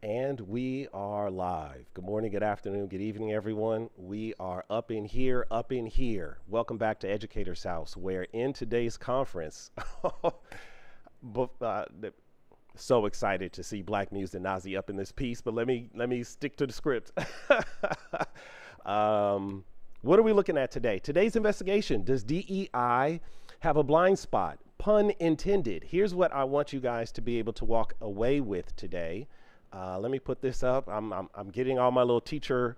And we are live. Good morning, good afternoon, good evening, everyone. We are up in here, up in here. Welcome back to Educator's House, where in today's conference, but, so excited to see Black Muse and Nazi up in this piece, but let me stick to the script. What are we looking at today? Today's investigation: does DEI have a blind spot? Pun intended. Here's what I want you guys to be able to walk away with today. Let me put this up. I'm getting all my little teacher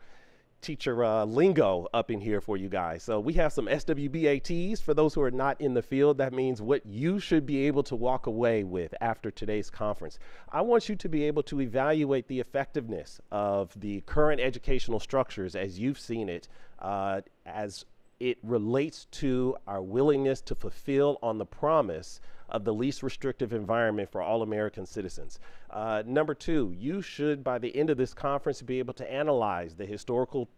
lingo up in here for you guys. So we have some SWBATs for those who are not in the field. That means what you should be able to walk away with after today's conference. I want you to be able to evaluate the effectiveness of the current educational structures as you've seen it, as it relates to our willingness to fulfill on the promise of the least restrictive environment for all American citizens. Number two, you should, by the end of this conference, be able to analyze the historical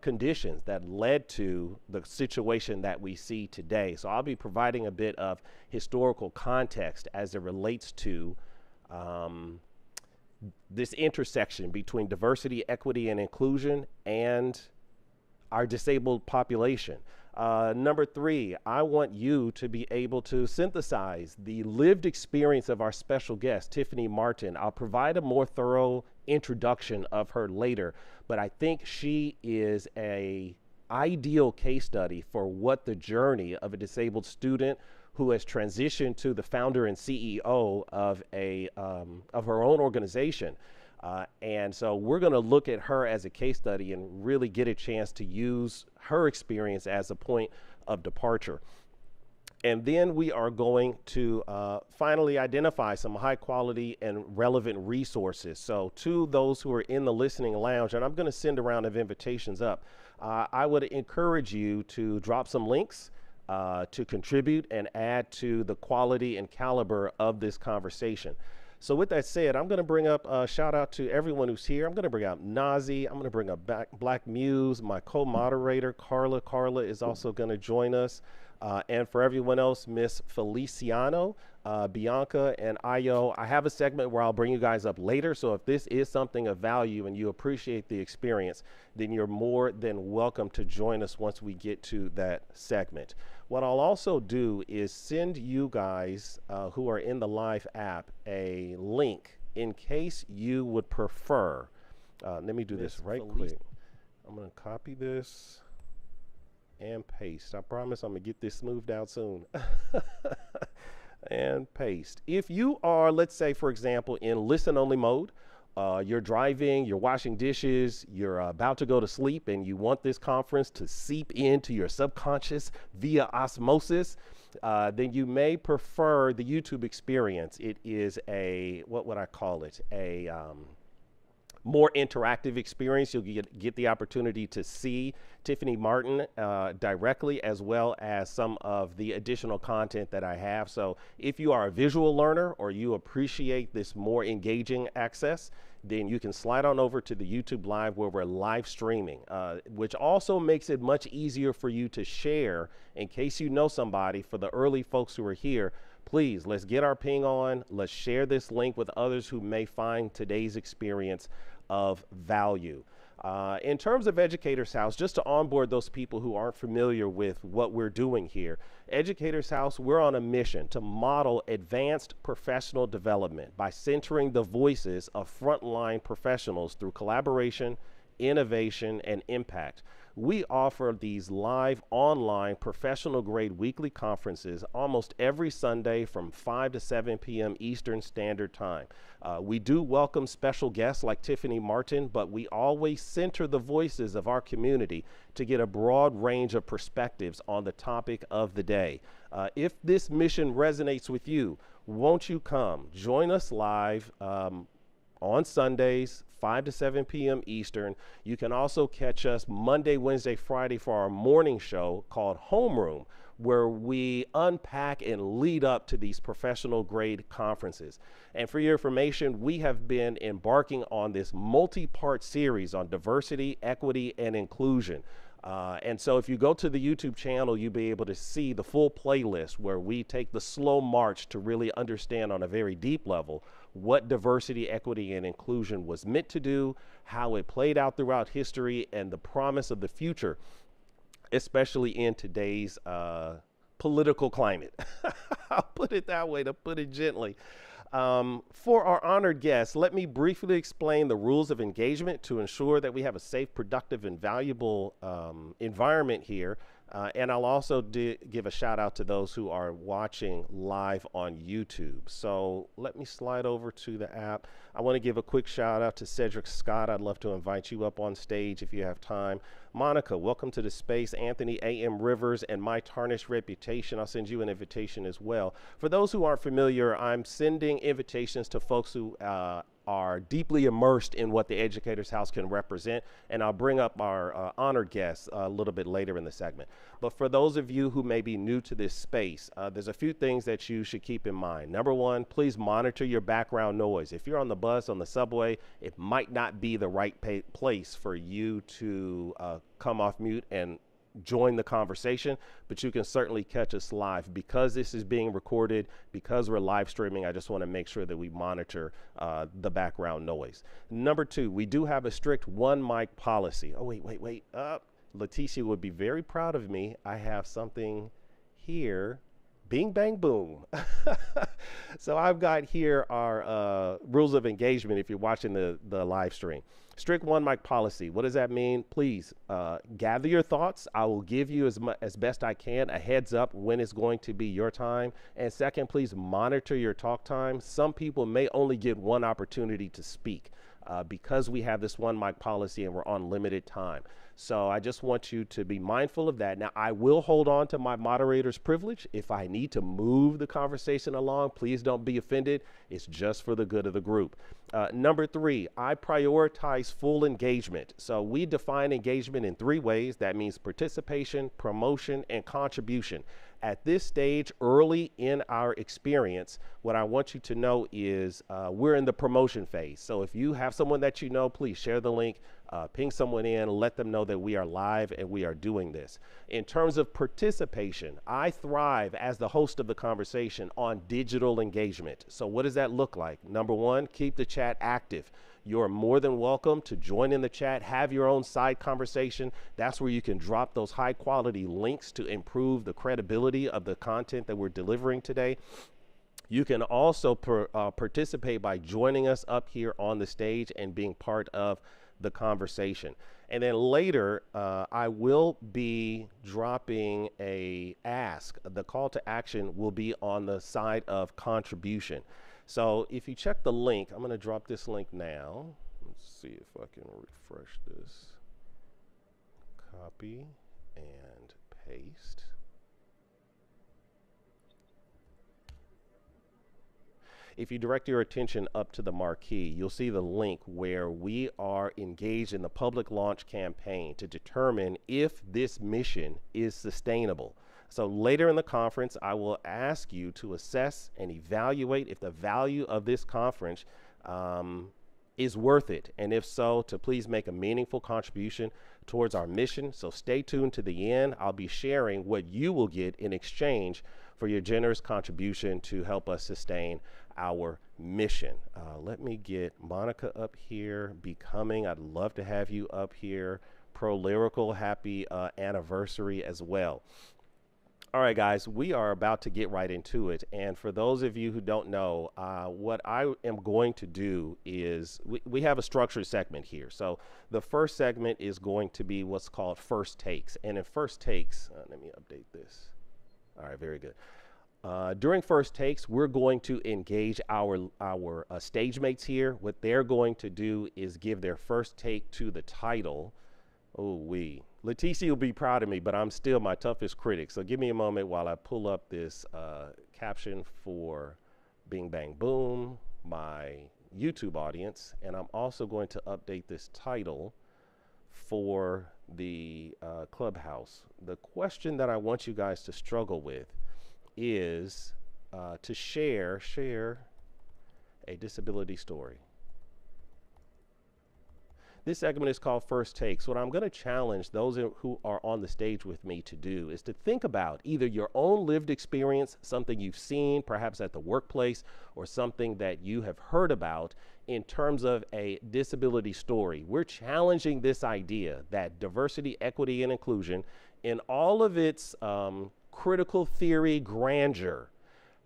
conditions that led to the situation that we see today. So I'll be providing a bit of historical context as it relates to this intersection between diversity, equity, and inclusion and our disabled population. Number three, I want you to be able to synthesize the lived experience of our special guest, Tiffany Martin. I'll provide a more thorough introduction of her later, but I think she is an ideal case study for what the journey of a disabled student who has transitioned to the founder and CEO of her own organization. And so we're going to look at her as a case study and really get a chance to use her experience as a point of departure. And then we are going to finally identify some high quality and relevant resources. So to those who are in the listening lounge, and I'm going to send a round of invitations up, I would encourage you to drop some links to contribute and add to the quality and caliber of this conversation. So with that said, I'm going to bring up a shout out to everyone who's here. I'm going to bring up Nazi. I'm going to bring up Black Muse, my co-moderator, Carla. Carla is also going to join us. And for everyone else, Miss Feliciano, Bianca, and Ayo. I have a segment where I'll bring you guys up later. So if this is something of value and you appreciate the experience, then you're more than welcome to join us once we get to that segment. What I'll also do is send you guys who are in the live app a link in case you would prefer. Let me do this right quick. I'm going to copy this and paste. I promise I'm going to get this smoothed out soon. And paste. If you are, let's say, for example, in listen-only mode, you're driving, you're washing dishes, you're about to go to sleep, and you want this conference to seep into your subconscious via osmosis, then you may prefer the YouTube experience. It is a, what would I call it? A more interactive experience. You'll get the opportunity to see Tiffany Martin directly, as well as some of the additional content that I have. So if you are a visual learner or you appreciate this more engaging access, then you can slide on over to the YouTube Live where we're live streaming, which also makes it much easier for you to share in case you know somebody. For the early folks who are here, please, let's get our ping on. Let's share this link with others who may find today's experience of value. In terms of Educator's House, just to onboard those people who aren't familiar with what we're doing here, Educator's House, we're on a mission to model advanced professional development by centering the voices of frontline professionals through collaboration, innovation, and impact. We offer these live online professional grade weekly conferences almost every Sunday from 5 to 7 p.m. Eastern Standard Time. We do welcome special guests like Tiffany Martin, but we always center the voices of our community to get a broad range of perspectives on the topic of the day. If this mission resonates with you, won't you come join us live on Sundays, 5 to 7 p.m. Eastern. You can also catch us Monday, Wednesday, Friday for our morning show called Homeroom, where we unpack and lead up to these professional grade conferences. And for your information, we have been embarking on this multi-part series on diversity, equity, and inclusion. And so if you go to the YouTube channel, you'll be able to see the full playlist where we take the slow march to really understand on a very deep level what diversity, equity, and inclusion was meant to do, how it played out throughout history, and the promise of the future, especially in today's political climate. I'll put it that way, to put it gently. For our honored guests, let me briefly explain the rules of engagement to ensure that we have a safe, productive, and valuable environment here. And I'll also give a shout out to those who are watching live on YouTube. So let me slide over to the app. I want to give a quick shout out to Cedric Scott. I'd love to invite you up on stage if you have time. Monica, welcome to the space. Anthony A.M. Rivers and My Tarnished Reputation. I'll send you an invitation as well. For those who aren't familiar, I'm sending invitations to folks who are deeply immersed in what the Educators House can represent, and I'll bring up our honored guests a little bit later in the segment. But for those of you who may be new to this space, there's a few things that you should keep in mind. Number one, please monitor your background noise. If you're on the bus, on the subway, it might not be the right place for you to come off mute and join the conversation, but you can certainly catch us live. Because this is being recorded, because we're live streaming, I just want to make sure that we monitor the background noise. Number two, we do have a strict one mic policy. Oh, wait. Leticia would be very proud of me. I have something here. Bing, bang, boom. So I've got here our rules of engagement if you're watching the live stream. Strict one mic policy. What does that mean? Please gather your thoughts. I will give you as best I can a heads up when it's going to be your time. And second, please monitor your talk time. Some people may only get one opportunity to speak because we have this one mic policy and we're on limited time. So I just want you to be mindful of that. Now, I will hold on to my moderator's privilege. If I need to move the conversation along, please don't be offended. It's just for the good of the group. Number three, I prioritize full engagement. So we define engagement in three ways. That means participation, promotion, and contribution. At this stage, early in our experience, what I want you to know is we're in the promotion phase. So if you have someone that you know, please share the link, ping someone in, let them know that we are live and we are doing this. In terms of participation, I thrive as the host of the conversation on digital engagement. So what does that look like? Number one, keep the chat active. You're more than welcome to join in the chat, have your own side conversation. That's where you can drop those high quality links to improve the credibility of the content that we're delivering today. You can also participate by joining us up here on the stage and being part of the conversation. And then later, I will be dropping a ask. The call to action will be on the side of contribution. So if you check the link, I'm going to drop this link now. Let's see if I can refresh this. Copy and paste. If you direct your attention up to the marquee, you'll see the link where we are engaged in the public launch campaign to determine if this mission is sustainable. So later in the conference, I will ask you to assess and evaluate if the value of this conference is worth it. And if so, to please make a meaningful contribution towards our mission. So stay tuned to the end. I'll be sharing what you will get in exchange for your generous contribution to help us sustain our mission. Let me get Monica up here. Becoming, I'd love to have you up here. Pro Lyrical, happy anniversary as well. All right, guys, we are about to get right into it. And for those of you who don't know, what I am going to do is we have a structured segment here. So the first segment is going to be what's called first takes. And in first takes, let me update this. All right, very good. During first takes, we're going to engage our stage mates here. What they're going to do is give their first take to the title. Leticia will be proud of me, but I'm still my toughest critic. So give me a moment while I pull up this caption for Bing Bang Boom, my YouTube audience. And I'm also going to update this title for the Clubhouse. The question that I want you guys to struggle with is to share a disability story. This segment is called First Takes. What I'm going to challenge those who are on the stage with me to do is to think about either your own lived experience, something you've seen, perhaps at the workplace, or something that you have heard about in terms of a disability story. We're challenging this idea that diversity, equity, and inclusion, in all of its critical theory grandeur,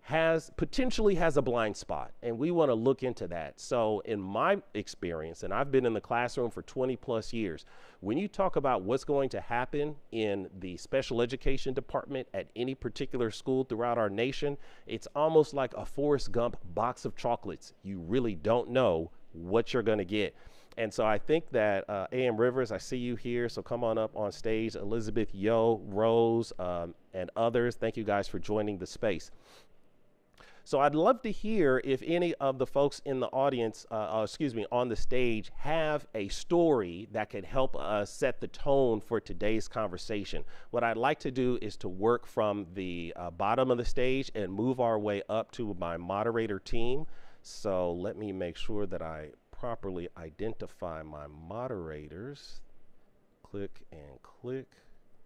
has a blind spot, and we want to look into that. So in my experience, and I've been in the classroom for 20 plus years, when you talk about what's going to happen in the special education department at any particular school throughout our nation, it's almost like a Forrest Gump box of chocolates. You really don't know what you're going to get. And so I think that A.M. Rivers, I see you here, so come on up on stage. Elizabeth Yo, Rose, and others, thank you guys for joining the space. So I'd love to hear if any of the folks in the audience, excuse me, on the stage have a story that could help us set the tone for today's conversation. What I'd like to do is to work from the bottom of the stage and move our way up to my moderator team. So let me make sure that I properly identify my moderators. Click and click,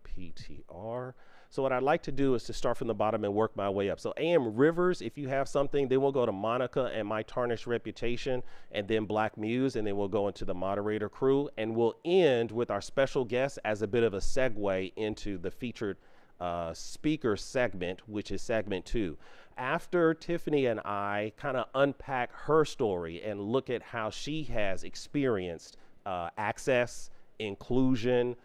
PTR. So what I'd like to do is to start from the bottom and work my way up. So A.M. Rivers, if you have something, then we'll go to Monica and My Tarnished Reputation, and then Black Muse, and then we'll go into the moderator crew, and we'll end with our special guest as a bit of a segue into the featured speaker segment, which is segment 2. After Tiffany and I kind of unpack her story and look at how she has experienced access, inclusion,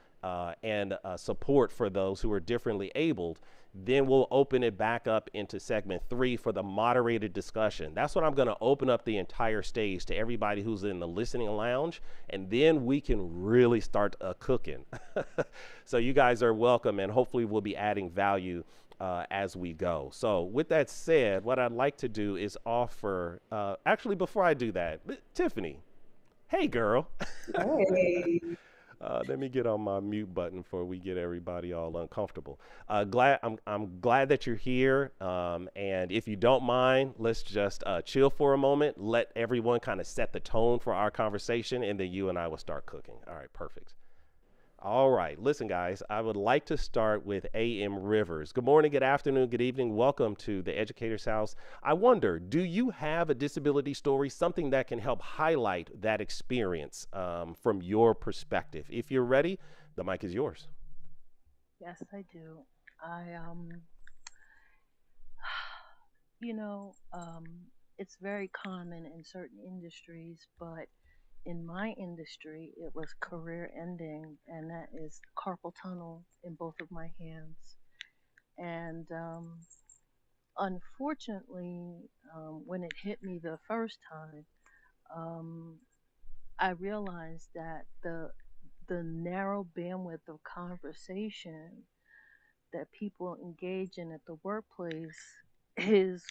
and support for those who are differently abled, then we'll open it back up into segment 3 for the moderated discussion. That's what I'm going to open up the entire stage to everybody who's in the listening lounge, and then we can really start cooking. So you guys are welcome, and hopefully we'll be adding value as we go. So with that said, what I'd like to do is offer, actually before I do that, Tiffany, hey girl. Hey. Let me get on my mute button before we get everybody all uncomfortable. I'm glad that you're here. And if you don't mind, let's just chill for a moment. Let everyone kind of set the tone for our conversation, and then you and I will start cooking. All right, perfect. All right, listen, guys, I would like to start with A.M. Rivers. Good morning, good afternoon, good evening. Welcome to the Educator's House. I wonder, do you have a disability story, something that can help highlight that experience from your perspective? If you're ready, the mic is yours. Yes, I do. I you know, it's very common in certain industries, but in my industry, it was career ending, and that is carpal tunnel in both of my hands. And unfortunately, when it hit me the first time, um, I realized that the narrow bandwidth of conversation that people engage in at the workplace is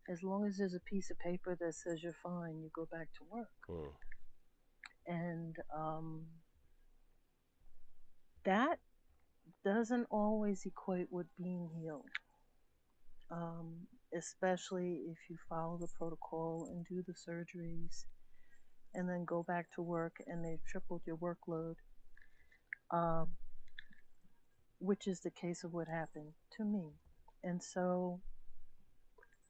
as long as there's a piece of paper that says you're fine, you go back to work. Mm, And that doesn't always equate with being healed, especially if you follow the protocol and do the surgeries and then go back to work and they've tripled your workload, um, which is the case of what happened to me. And so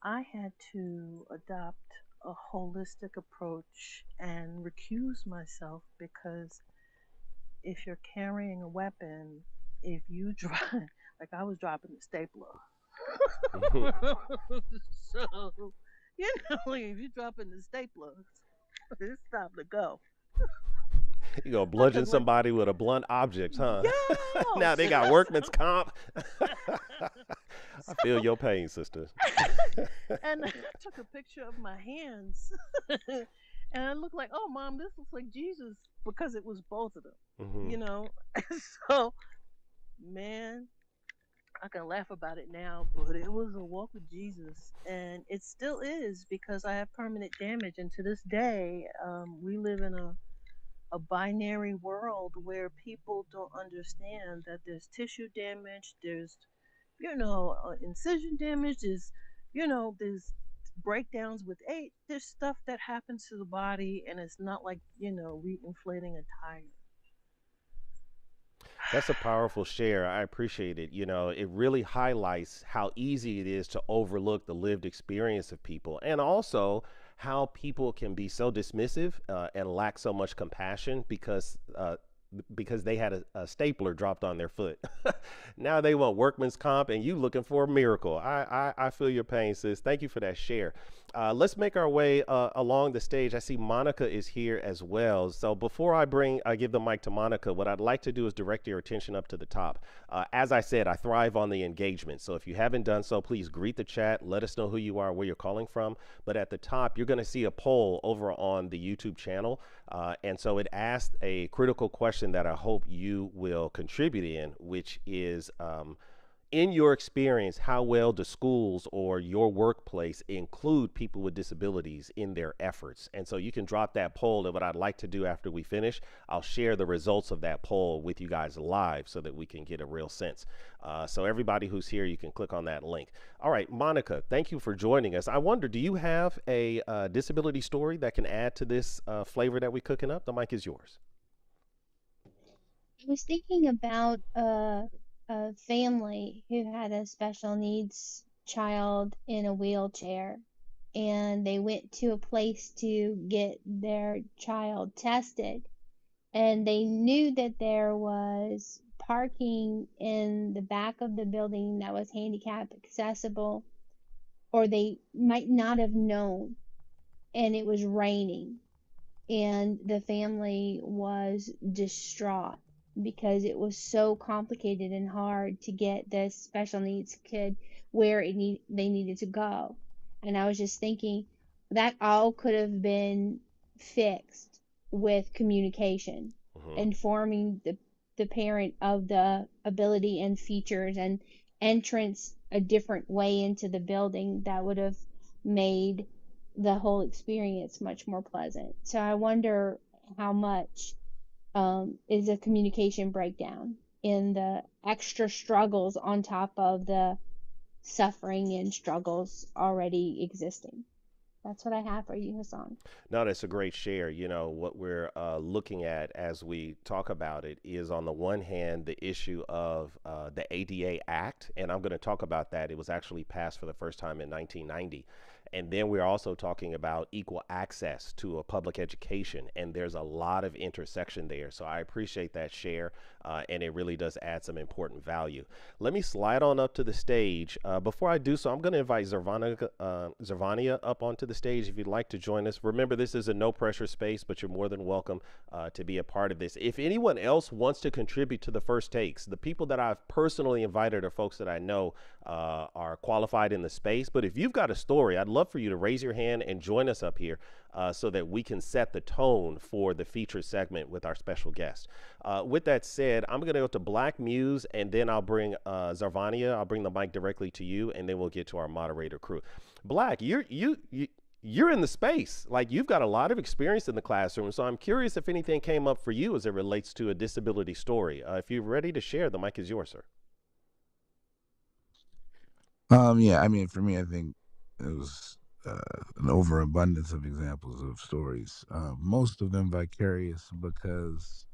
I had to adopt a holistic approach and recuse myself because if you're carrying a weapon, if you drop, like I was dropping the stapler. mhm. So, like if you're dropping the stapler, it's time to go. You go Because bludgeon when, somebody with a blunt object, huh? yo, Now they got workman's comp. I feel your pain, sister. and I took a picture of my hands, and I looked like, oh, mom, this looks like Jesus because it was both of them, Hmm. you know. So, man, I can laugh about it now, but it was a walk with Jesus, and it still is because I have permanent damage, and to this day, we live in a binary world where people don't understand that there's tissue damage, there's incision damage, there's breakdowns with age, there's stuff that happens to the body, and it's not like, reinflating a tire. That's a powerful share. I appreciate it. It really highlights how easy it is to overlook the lived experience of people, and also how people can be so dismissive and lack so much compassion because they had a stapler dropped on their foot. Now they want workman's comp, and you looking for a miracle. I feel your pain, sis. Thank you for that share. Let's make our way along the stage. I see Monica is here as well. So before I give the mic to Monica, what I'd like to do is direct your attention up to the top. As I said, I thrive on the engagement. So if you haven't done so, please greet the chat. Let us know who you are, where you're calling from. But at the top, you're going to see a poll over on the YouTube channel. And so it asked a critical question that I hope you will contribute in, which is in your experience, how well do schools or your workplace include people with disabilities in their efforts? And so you can drop that poll. And what I'd like to do after we finish, I'll share the results of that poll with you guys live so that we can get a real sense. So everybody who's here, you can click on that link. All right, Monica, thank you for joining us. I wonder, do you have a disability story that can add to this flavor that we're cooking up? The mic is yours. I was thinking about a family who had a special needs child in a wheelchair, and they went to a place to get their child tested, and they knew that there was parking in the back of the building that was handicap accessible, or they might not have known, and it was raining, and the family was distraught because it was so complicated and hard to get this special needs kid where they needed to go. And I was just thinking that all could have been fixed with communication, Hmm. informing the parent of the ability and features and entrance a different way into the building that would have made the whole experience much more pleasant. So I wonder how much is a communication breakdown in the extra struggles on top of the suffering and struggles already existing. That's what I have for you, Hassan. No, that's a great share. What we're looking at as we talk about it is, on the one hand, the issue of the ADA Act, and I'm going to talk about that. It was actually passed for the first time in 1990. And then we're also talking about equal access to a public education, and there's a lot of intersection there. So I appreciate that share, and it really does add some important value. Let me slide on up to the stage. Before I do so, I'm going to invite Zervania up onto the stage if you'd like to join us. Remember, this is a no pressure space, but you're more than welcome to be a part of this. If anyone else wants to contribute to the first takes, the people that I've personally invited are folks that I know are qualified in the space. But if you've got a story, I'd love for you to raise your hand and join us up here so that we can set the tone for the feature segment with our special guest. With that said, I'm going to go to Black Muse, and then I'll bring Zarvania. I'll bring the mic directly to you, and then we'll get to our moderator crew. Black, you're in the space. Like, you've got a lot of experience in the classroom. So I'm curious if anything came up for you as it relates to a disability story. If you're ready to share, the mic is yours, sir. Yeah, I mean, for me, I think it was an overabundance of examples of stories. Most of them vicarious because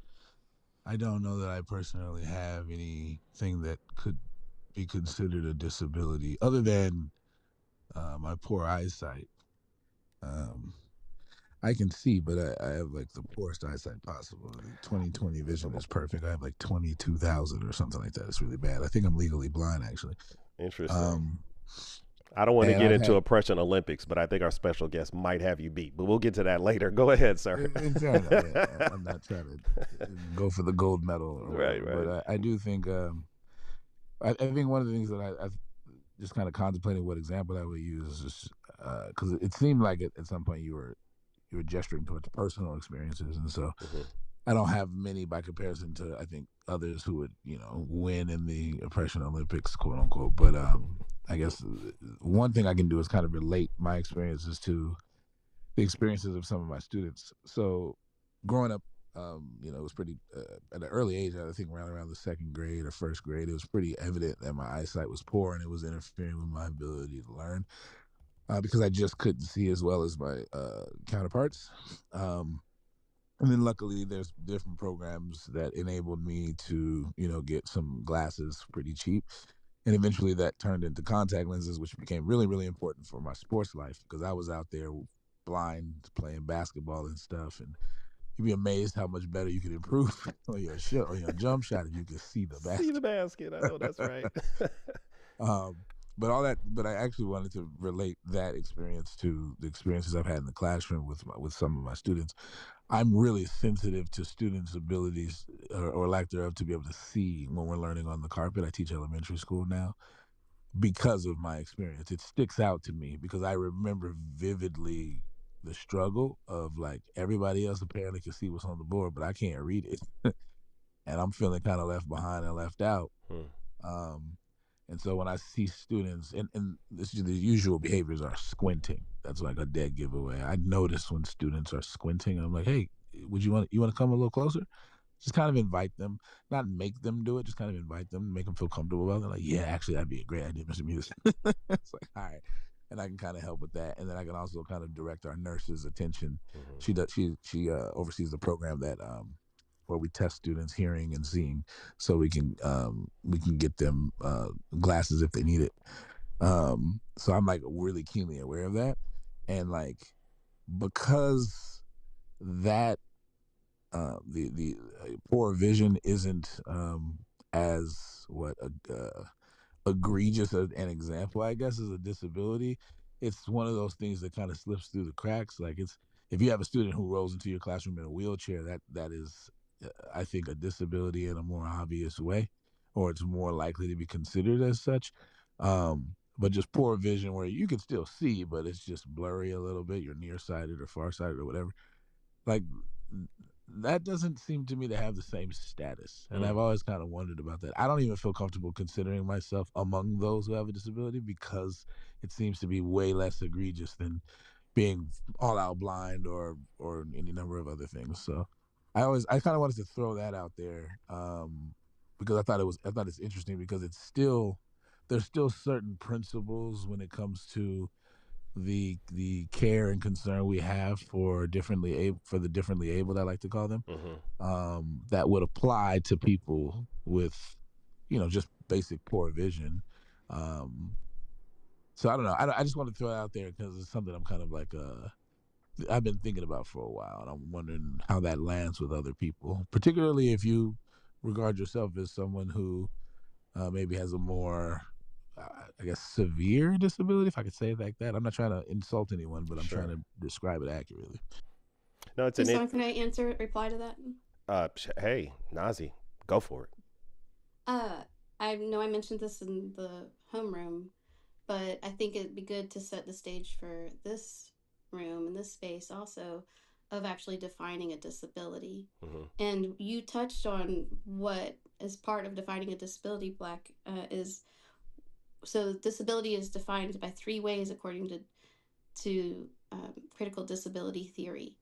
I don't know that I personally have anything that could be considered a disability other than my poor eyesight. Um, I can see, but I have like the poorest eyesight possible. The 20/20 vision is perfect. I have like 22,000 or something like that. It's really bad. I think I'm legally blind, actually. Interesting. Um, I don't want to and get I've into had oppression Olympics, but I think our special guest might have you beat. But we'll get to that later. Go ahead, sir. in fairness, I'm not trying to go for the gold medal or Right, whatever, right. but I do think I think one of the things that I just kind of contemplating what example I would use is just because it seemed like at some point you were gesturing towards personal experiences, and so Hmm. I don't have many by comparison to I think others who would win in the oppression Olympics, quote unquote. But I guess one thing I can do is kind of relate my experiences to the experiences of some of my students. So growing up, it was pretty at an early age. I think around the second grade or first grade, it was pretty evident that my eyesight was poor and it was interfering with my ability to learn. because I just couldn't see as well as my counterparts. And then luckily there's different programs that enabled me to, get some glasses pretty cheap. And eventually that turned into contact lenses, which became really, really important for my sports life because I was out there blind playing basketball and stuff. And you'd be amazed how much better you could improve on your shot, on your jump shot if you could see the See the basket. basket. I know that's right. um, but I actually wanted to relate that experience to the experiences I've had in the classroom with some of my students. I'm really sensitive to students' abilities or lack thereof to be able to see when we're learning on the carpet. I teach elementary school now because of my experience. It sticks out to me because I remember vividly the struggle of like everybody else apparently can see what's on the board, but I can't read it. And I'm feeling kind of left behind and left out. Hmm. Um, and so when I see students, and the usual behaviors are squinting. That's like a dead giveaway. I notice when students are squinting. I'm like, hey, you want to come a little closer? Just kind of invite them, not make them do it. Just kind of invite them, make them feel comfortable about it. They're like, yeah, actually, that'd be a great idea, Mr. Muse. It's like, all right, and I can kind of help with that, and then I can also kind of direct our nurse's attention. Hmm. She oversees the program that where we test students' hearing and seeing, so we can get them glasses if they need it. So I'm like really keenly aware of that, and like because that the poor vision isn't as what egregious an example, I guess, as a disability. It's one of those things that kind of slips through the cracks. Like it's if you have a student who rolls into your classroom in a wheelchair, that is, I think, a disability in a more obvious way, or it's more likely to be considered as such. But just poor vision, where you can still see, but it's just blurry a little bit. You're nearsighted or farsighted or whatever. Like that doesn't seem to me to have the same status. And Hmm. I've always kind of wondered about that. I don't even feel comfortable considering myself among those who have a disability because it seems to be way less egregious than being all out blind or any number of other things. So I kind of wanted to throw that out there because I thought it's interesting because there's still certain principles when it comes to the care and concern we have for the differently abled, I like to call them, Hmm. that would apply to people with just basic poor vision. um so I don't know, I just want to throw it out there because it's something I'm kind of like I've been thinking about for a while, and I'm wondering how that lands with other people, particularly if you regard yourself as someone who maybe has a more, I guess, severe disability, if I could say it like that. I'm not trying to insult anyone, but I'm trying Sure. to describe it accurately. No, it's an it. Husan, can I reply to that? Hey, Nazi, go for it. Uh, I know I mentioned this in the homeroom, but I think it'd be good to set the stage for this room and this space also of actually defining a disability. Hmm. And you touched on what is part of defining a disability, Black, is so disability is defined by three ways according to critical disability theory.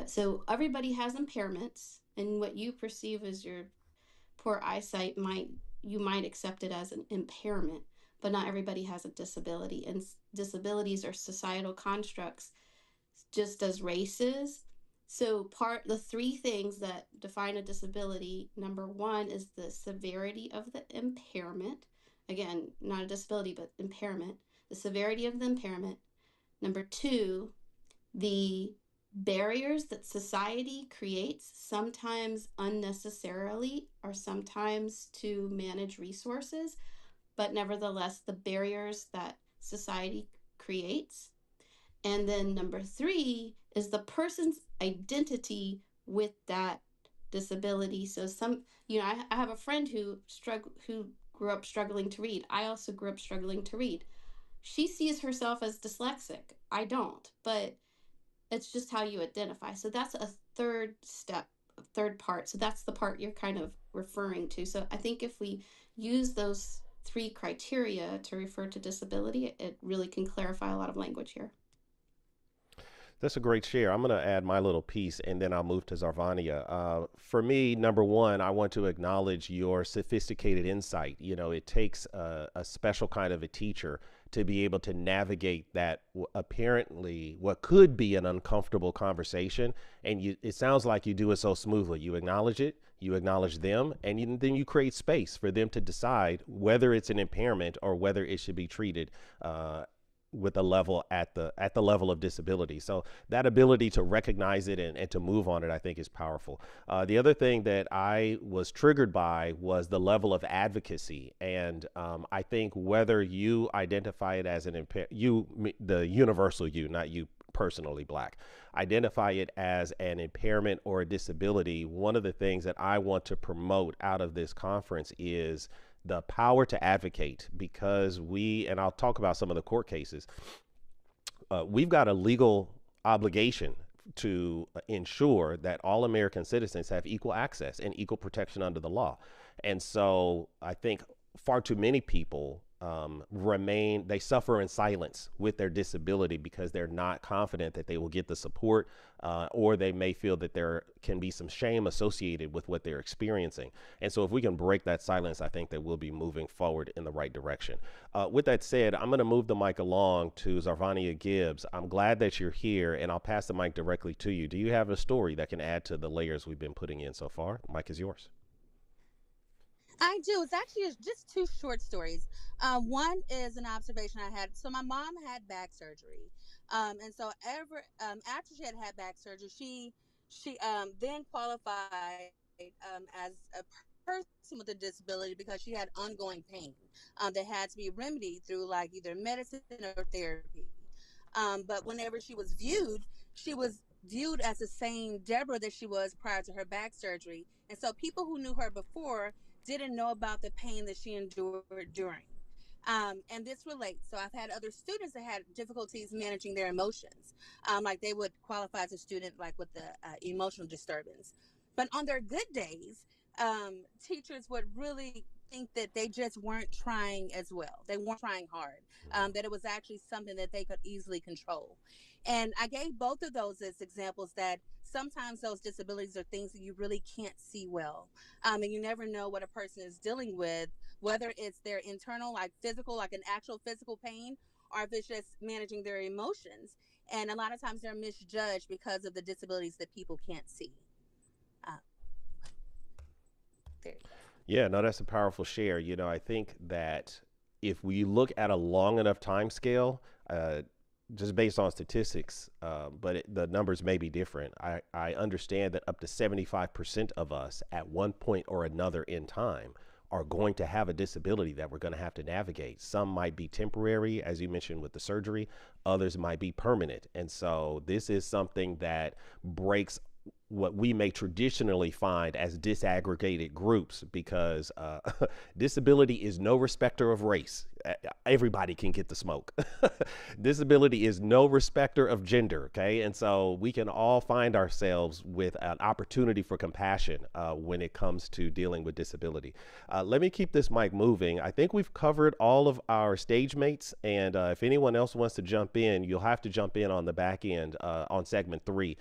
So everybody has impairments, and what you perceive as your poor eyesight you might accept it as an impairment, but not everybody has a disability, and disabilities are societal constructs just as races. So the three things that define a disability, number one is the severity of the impairment. Again, not a disability but impairment. The severity of the impairment. Number two, the barriers that society creates, sometimes unnecessarily or sometimes to manage resources, but nevertheless, the barriers that society creates. And then number three is the person's identity with that disability. So I have a friend who grew up struggling to read. I also grew up struggling to read. She sees herself as dyslexic. I don't, but it's just how you identify. So that's a third step, a third part. So that's the part you're kind of referring to. So I think if we use those three criteria to refer to disability, it really can clarify a lot of language here. That's a great share. I'm going to add my little piece and then I'll move to Zarvania. For me, number one, I want to acknowledge your sophisticated insight. You know, it takes a special kind of a teacher to be able to navigate that apparently what could be an uncomfortable conversation. And it sounds like you do it so smoothly. You acknowledge it, you acknowledge them, and then you create space for them to decide whether it's an impairment or whether it should be treated with a level at the level of disability. So that ability to recognize it and to move on it, I think, is powerful. The other thing that I was triggered by was the level of advocacy, and I think whether you identify it as the universal you, not you personally Black, identify it as an impairment or a disability. One of the things that I want to promote out of this conference is the power to advocate, because and I'll talk about some of the court cases, we've got a legal obligation to ensure that all American citizens have equal access and equal protection under the law. And so I think far too many people they suffer in silence with their disability because they're not confident that they will get the support, or they may feel that there can be some shame associated with what they're experiencing. And so if we can break that silence, I think that we'll be moving forward in the right direction. With that said, I'm going to move the mic along to Zarvania Gibbs. I'm glad that you're here, and I'll pass the mic directly to you. Do you have a story that can add to the layers we've been putting in so far? The mic is yours. I do. It's actually just two short stories. One is an observation I had. So my mom had back surgery, and so after she had back surgery, she then qualified as a person with a disability because she had ongoing pain that had to be remedied through like either medicine or therapy. But whenever she was viewed as the same Deborah that she was prior to her back surgery, and so people who knew her before didn't know about the pain that she endured during. And this relates. So I've had other students that had difficulties managing their emotions. Like they would qualify as a student like with the emotional disturbance. But on their good days, teachers would really think that they just weren't trying as well. They weren't trying hard, that it was actually something that they could easily control. And I gave both of those as examples that sometimes those disabilities are things that you really can't see well. And you never know what a person is dealing with, whether it's their internal, like physical, like an actual physical pain, or if it's just managing their emotions. And a lot of times they're misjudged because of the disabilities that people can't see. Uh, there you go. Yeah, no, that's a powerful share. I think that if we look at a long enough time scale, just based on statistics, the numbers may be different. I understand that up to 75% of us at one point or another in time are going to have a disability that we're going to have to navigate. Some might be temporary, as you mentioned with the surgery, others might be permanent. And so this is something that breaks what we may traditionally find as disaggregated groups, because disability is no respecter of race. Everybody can get the smoke. Disability is no respecter of gender. Okay. And so we can all find ourselves with an opportunity for compassion when it comes to dealing with disability. Let me keep this mic moving. I think we've covered all of our stage mates. And if anyone else wants to jump in, you'll have to jump in on the back end on segment 3,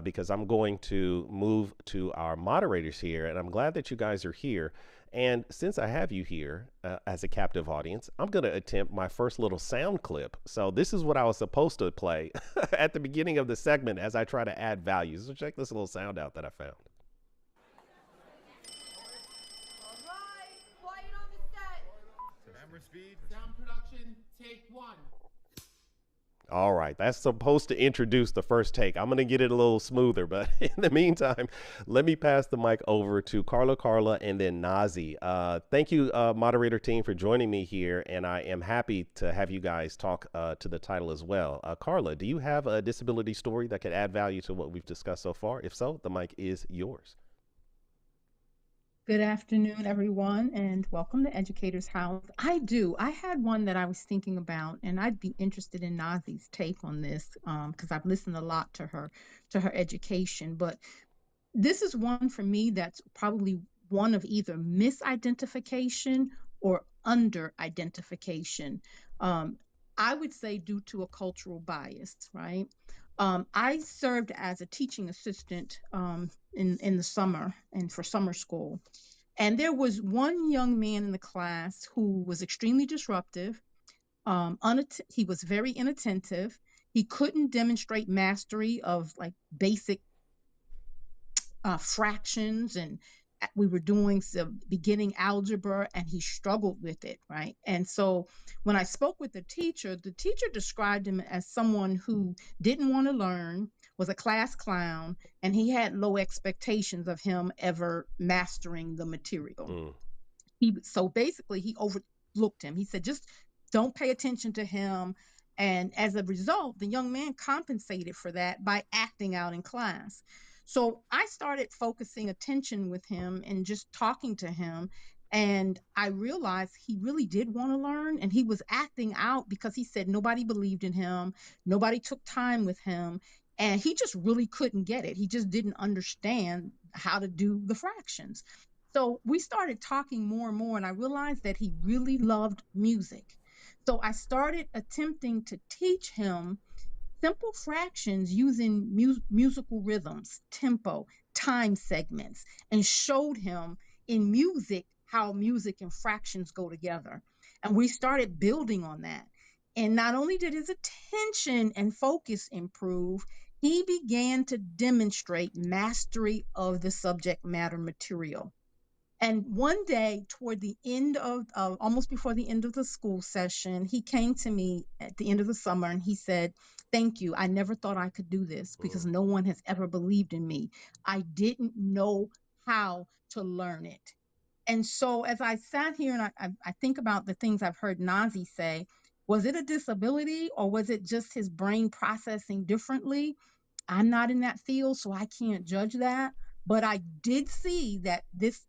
because I'm going to move to our moderators here. And I'm glad that you guys are here. And since I have you here as a captive audience, I'm going to attempt my first little sound clip. So this is what I was supposed to play at the beginning of the segment as I try to add value. So check this little sound out that I found. All right, quiet on the set. Camera speed. Sound production, take 1. All right, that's supposed to introduce the first take. I'm going to get it a little smoother, but in the meantime, let me pass the mic over to Carla, and then Nazi. Thank you, moderator team, for joining me here, and I am happy to have you guys talk to the title as well. Carla, do you have a disability story that could add value to what we've discussed so far? If so, the mic is yours. Good afternoon, everyone, and welcome to Educators House. I had one that I was thinking about, and I'd be interested in Nazi's take on this, because I've listened a lot to her education. But this is one for me that's probably one of either misidentification or under-identification. I would say due to a cultural bias, right? I served as a teaching assistant in the summer and for summer school. And there was one young man in the class who was extremely disruptive. he was very inattentive. He couldn't demonstrate mastery of like basic fractions, and we were doing some beginning algebra, and he struggled with it, right? And so when I spoke with the teacher described him as someone who didn't want to learn, was a class clown, and he had low expectations of him ever mastering the material. So basically he overlooked him. He said, just don't pay attention to him. And as a result, the young man compensated for that by acting out in class. So I started focusing attention with him and just talking to him. And I realized he really did want to learn, and he was acting out because he said nobody believed in him. Nobody took time with him. And he just really couldn't get it. He just didn't understand how to do the fractions. So we started talking more and more, and I realized that he really loved music. So I started attempting to teach him simple fractions using musical rhythms, tempo, time segments, and showed him in music how music and fractions go together. And we started building on that. And not only did his attention and focus improve, he began to demonstrate mastery of the subject matter material. And one day, toward the end of, almost before the end of the school session, he came to me at the end of the summer and he said, "Thank you. I never thought I could do this because no one has ever believed in me. I didn't know how to learn it." And so as I sat here and I think about the things I've heard Nazi say, was it a disability or was it just his brain processing differently? I'm not in that field, so I can't judge that. But I did see that this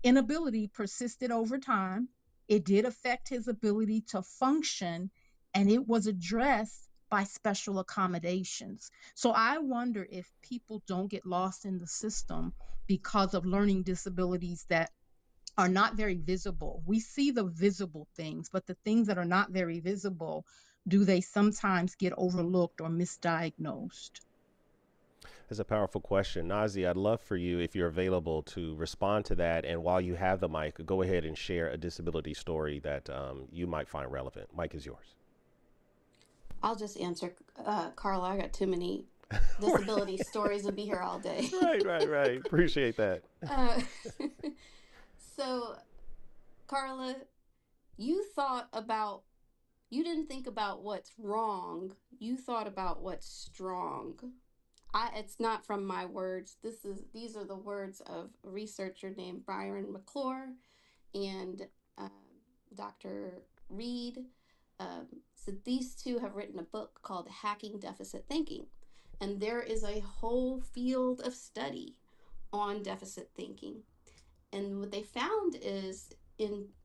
inability persisted over time. It did affect his ability to function, and it was addressed by special accommodations. So I wonder if people don't get lost in the system because of learning disabilities that are not very visible. We see the visible things, but the things that are not very visible, do they sometimes get overlooked or misdiagnosed? That's a powerful question. Nazi, I'd love for you, if you're available, to respond to that. And while you have the mic, go ahead and share a disability story that you might find relevant. Mic is yours. I'll just answer, Carla. I got too many disability stories to be here all day. Right. Appreciate that. So, Carla, you didn't think about what's wrong. You thought about what's strong. It's not from my words. These are the words of a researcher named Byron McClure and Dr. Reed. So these two have written a book called Hacking Deficit Thinking. And there is a whole field of study on deficit thinking. And what they found is,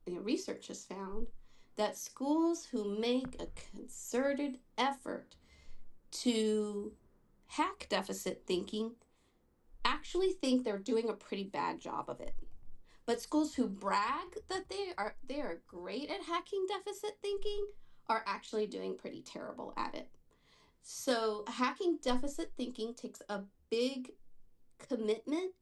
research has found that schools who make a concerted effort to hack deficit thinking actually think they're doing a pretty bad job of it. But schools who brag that they are great at hacking deficit thinking are actually doing pretty terrible at it. So hacking deficit thinking takes a big commitment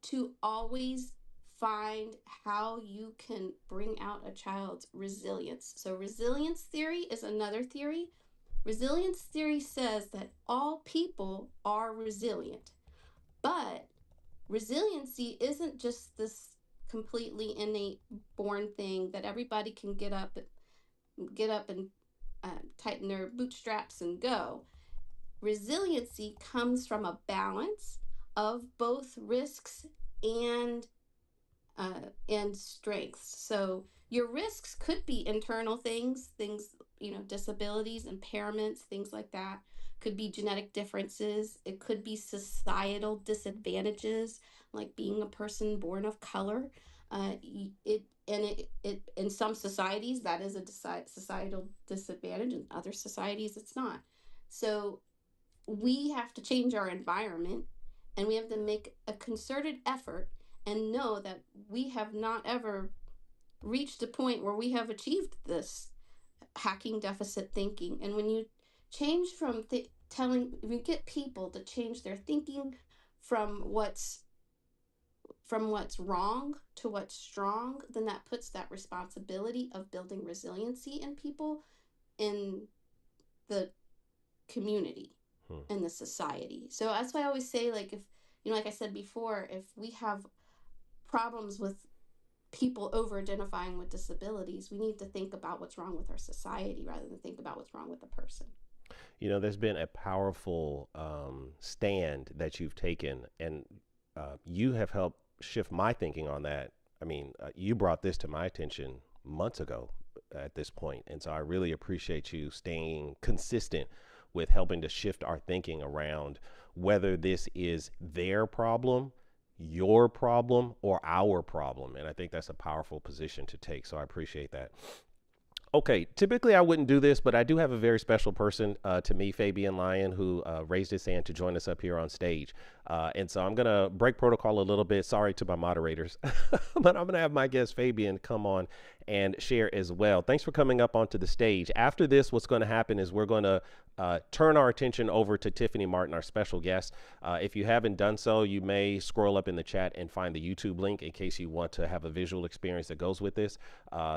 to always find how you can bring out a child's resilience. So resilience theory is another theory. Resilience theory says that all people are resilient, but resiliency isn't just this completely innate born thing that everybody can get up and tighten their bootstraps and go. Resiliency comes from a balance of both risks and strengths. So your risks could be internal things, disabilities, impairments, things like that. Could be genetic differences. It could be societal disadvantages, like being a person born of color. In some societies that is a societal disadvantage. In other societies, it's not. So we have to change our environment, and we have to make a concerted effort and know that we have not ever reached a point where we have achieved this hacking deficit thinking. And when you change from if you get people to change their thinking from what's from what's wrong to what's strong, then that puts that responsibility of building resiliency in people, in the community, in the society. So that's why I always say, like, if, like I said before, if we have problems with people over identifying with disabilities, we need to think about what's wrong with our society rather than think about what's wrong with the person. There's been a powerful stand that you've taken, and you have helped shift my thinking on that. I mean, you brought this to my attention months ago at this point, and so I really appreciate you staying consistent with helping to shift our thinking around whether this is their problem, your problem, or our problem. And I think that's a powerful position to take. So I appreciate that. Okay, typically I wouldn't do this, but I do have a very special person to me, Fabian Lyon, who raised his hand to join us up here on stage. And so I'm going to break protocol a little bit. Sorry to my moderators, but I'm going to have my guest Fabian come on and share as well. Thanks for coming up onto the stage. After this, what's going to happen is we're going to turn our attention over to Tiffany Martin, our special guest. If you haven't done so, you may scroll up in the chat and find the YouTube link in case you want to have a visual experience that goes with this.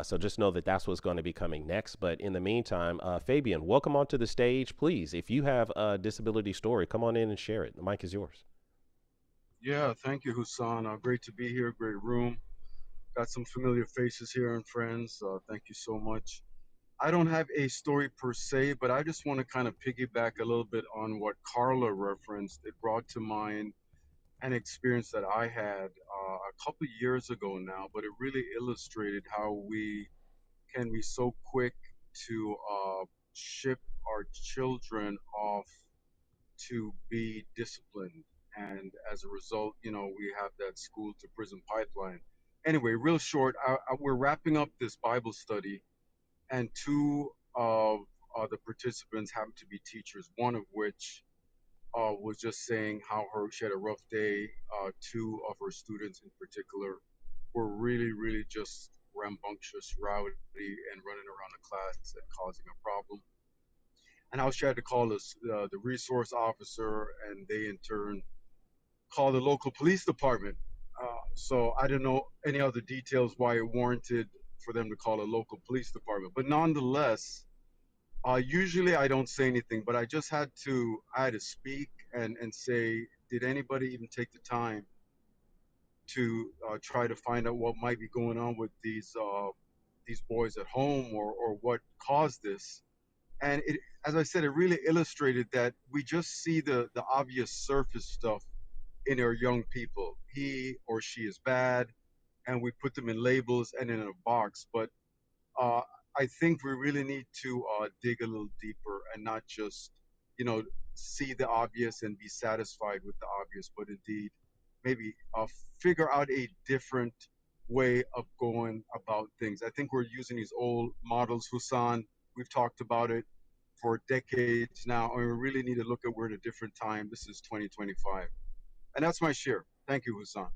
So just know that that's what's going to be coming next. But in the meantime, Fabian, welcome onto the stage. Please, if you have a disability story, come on in and share it. The mic is yours. Yeah, thank you, Husan. Great to be here. Great room. Got some familiar faces here and friends. Thank you so much. I don't have a story per se, but I just want to kind of piggyback a little bit on what Carla referenced. It brought to mind an experience that I had a couple years ago now, but it really illustrated how we can be so quick to ship our children off to be disciplined. And as a result, we have that school to prison pipeline. Anyway, real short, we're wrapping up this Bible study, and two of the participants happen to be teachers, one of which was just saying how she had a rough day. Two of her students in particular were really, really just rambunctious, rowdy, and running around the class and causing a problem. And I was trying to call the resource officer, and they in turn called the local police department. So I don't know any other details why it warranted for them to call a local police department. But nonetheless, usually I don't say anything, but I had to speak and say, did anybody even take the time to try to find out what might be going on with these boys at home, or what caused this? And it, as I said, it really illustrated that we just see the obvious surface stuff in our young people. He or she is bad, and we put them in labels and in a box. But uh, I think we really need to dig a little deeper and not just, see the obvious and be satisfied with the obvious, but indeed maybe figure out a different way of going about things. I think we're using these old models, Husan. We've talked about it for decades now, and we really need to look at we're at a different time. This is 2025. And that's my share. Thank you, Husan.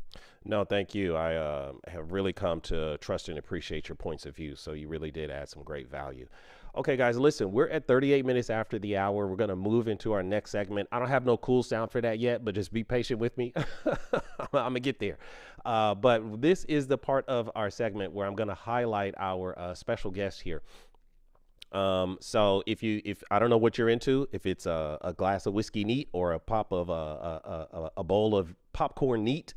No, thank you. I have really come to trust and appreciate your points of view. So you really did add some great value. Okay, guys, listen, we're at 38 minutes after the hour. We're going to move into our next segment. I don't have no cool sound for that yet, but just be patient with me. I'm going to get there. But this is the part of our segment where I'm going to highlight our special guest here. So if I don't know what you're into, if it's a glass of whiskey neat or a pop of a bowl of popcorn neat,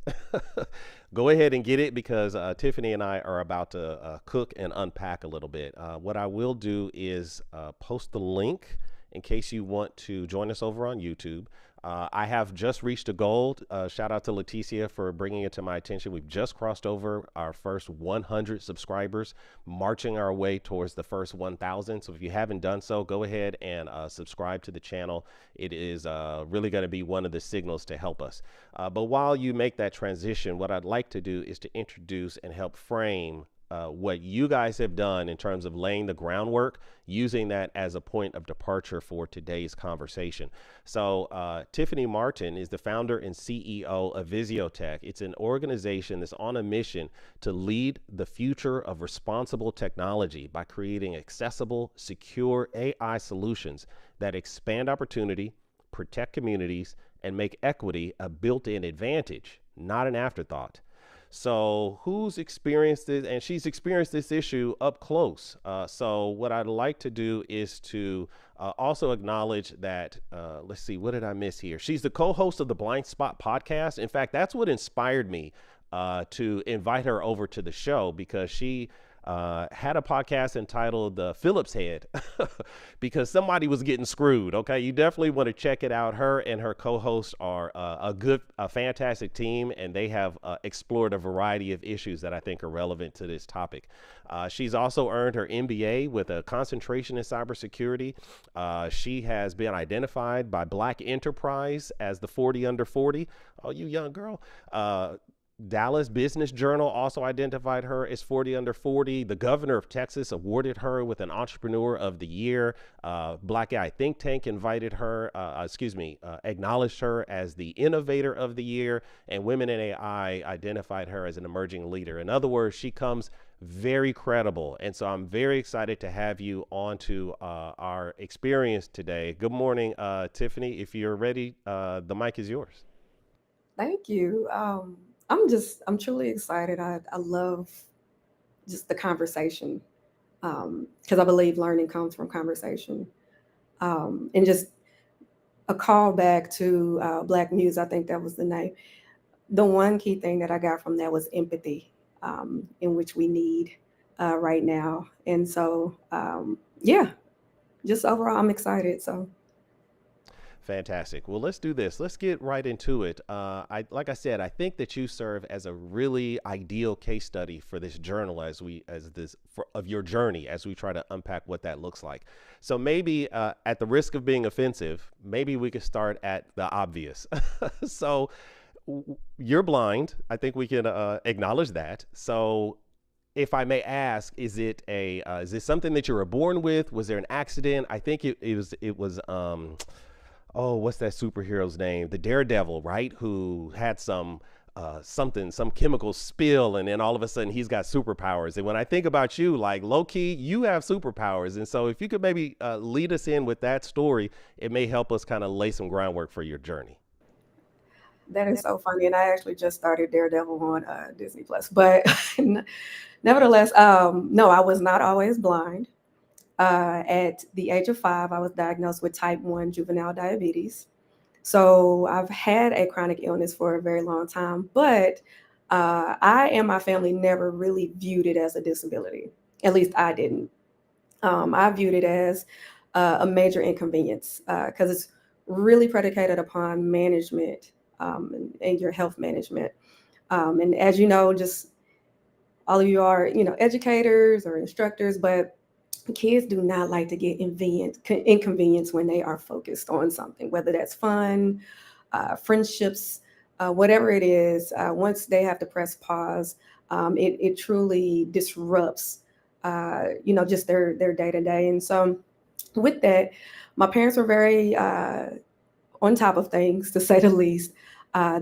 go ahead and get it, because Tiffany and I are about to cook and unpack a little bit. What I will do is post the link in case you want to join us over on YouTube. I have just reached a goal. Shout out to Leticia for bringing it to my attention. We've just crossed over our first 100 subscribers, marching our way towards the first 1,000. So if you haven't done so, go ahead and subscribe to the channel. It is really going to be one of the signals to help us. But while you make that transition, what I'd like to do is to introduce and help frame what you guys have done in terms of laying the groundwork, using that as a point of departure for today's conversation. So Tiffany Martin is the founder and CEO of Visiotech. It's an organization that's on a mission to lead the future of responsible technology by creating accessible, secure AI solutions that expand opportunity, protect communities, and make equity a built-in advantage, not an afterthought. So who's experienced it? And she's experienced this issue up close. So what I'd like to do is to also acknowledge that, let's see, what did I miss here? She's the co-host of the Blind Spot podcast. In fact, that's what inspired me to invite her over to the show, because she had a podcast entitled Phillips Head because somebody was getting screwed. Okay. You definitely want to check it out. Her and her co-hosts are a fantastic team, and they have explored a variety of issues that I think are relevant to this topic. She's also earned her MBA with a concentration in cybersecurity. She has been identified by Black Enterprise as the 40 under 40. Oh, you young girl. Dallas Business Journal also identified her as 40 under 40. The governor of Texas awarded her with an Entrepreneur of the Year. Black Eye Think Tank acknowledged her as the Innovator of the Year, and Women in AI identified her as an emerging leader. In other words, she comes very credible. And so I'm very excited to have you on to our experience today. Good morning, Tiffany. If you're ready, the mic is yours. Thank you. I'm truly excited. I love just the conversation because I believe learning comes from conversation. And just a call back to Black Muse, I think that was the name. The one key thing that I got from that was empathy, in which we need right now. And so, yeah, just overall, I'm excited. So. Fantastic. Well, let's do this. Let's get right into it. Like I said, I think that you serve as a really ideal case study for this journal of your journey as we try to unpack what that looks like. So maybe at the risk of being offensive, maybe we could start at the obvious. So you're blind. I think we can acknowledge that. So if I may ask, is it something that you were born with? Was there an accident? I think it was oh, what's that superhero's name? The Daredevil, right? Who had some chemical spill, and then all of a sudden he's got superpowers. And when I think about you, like low key, you have superpowers. And so if you could maybe lead us in with that story, it may help us kind of lay some groundwork for your journey. That is so funny, and I actually just started Daredevil on Disney Plus. But nevertheless, no, I was not always blind. At the age of 5, I was diagnosed with type 1 juvenile diabetes. So I've had a chronic illness for a very long time, but I and my family never really viewed it as a disability. At least I didn't. I viewed it as a major inconvenience because it's really predicated upon management and your health management. And as you know, just all of you are, educators or instructors, but kids do not like to get inconvenienced when they are focused on something, whether that's fun, friendships, whatever it is. Once they have to press pause, it truly disrupts, just their day to day. And so with that, my parents were very on top of things, to say the least.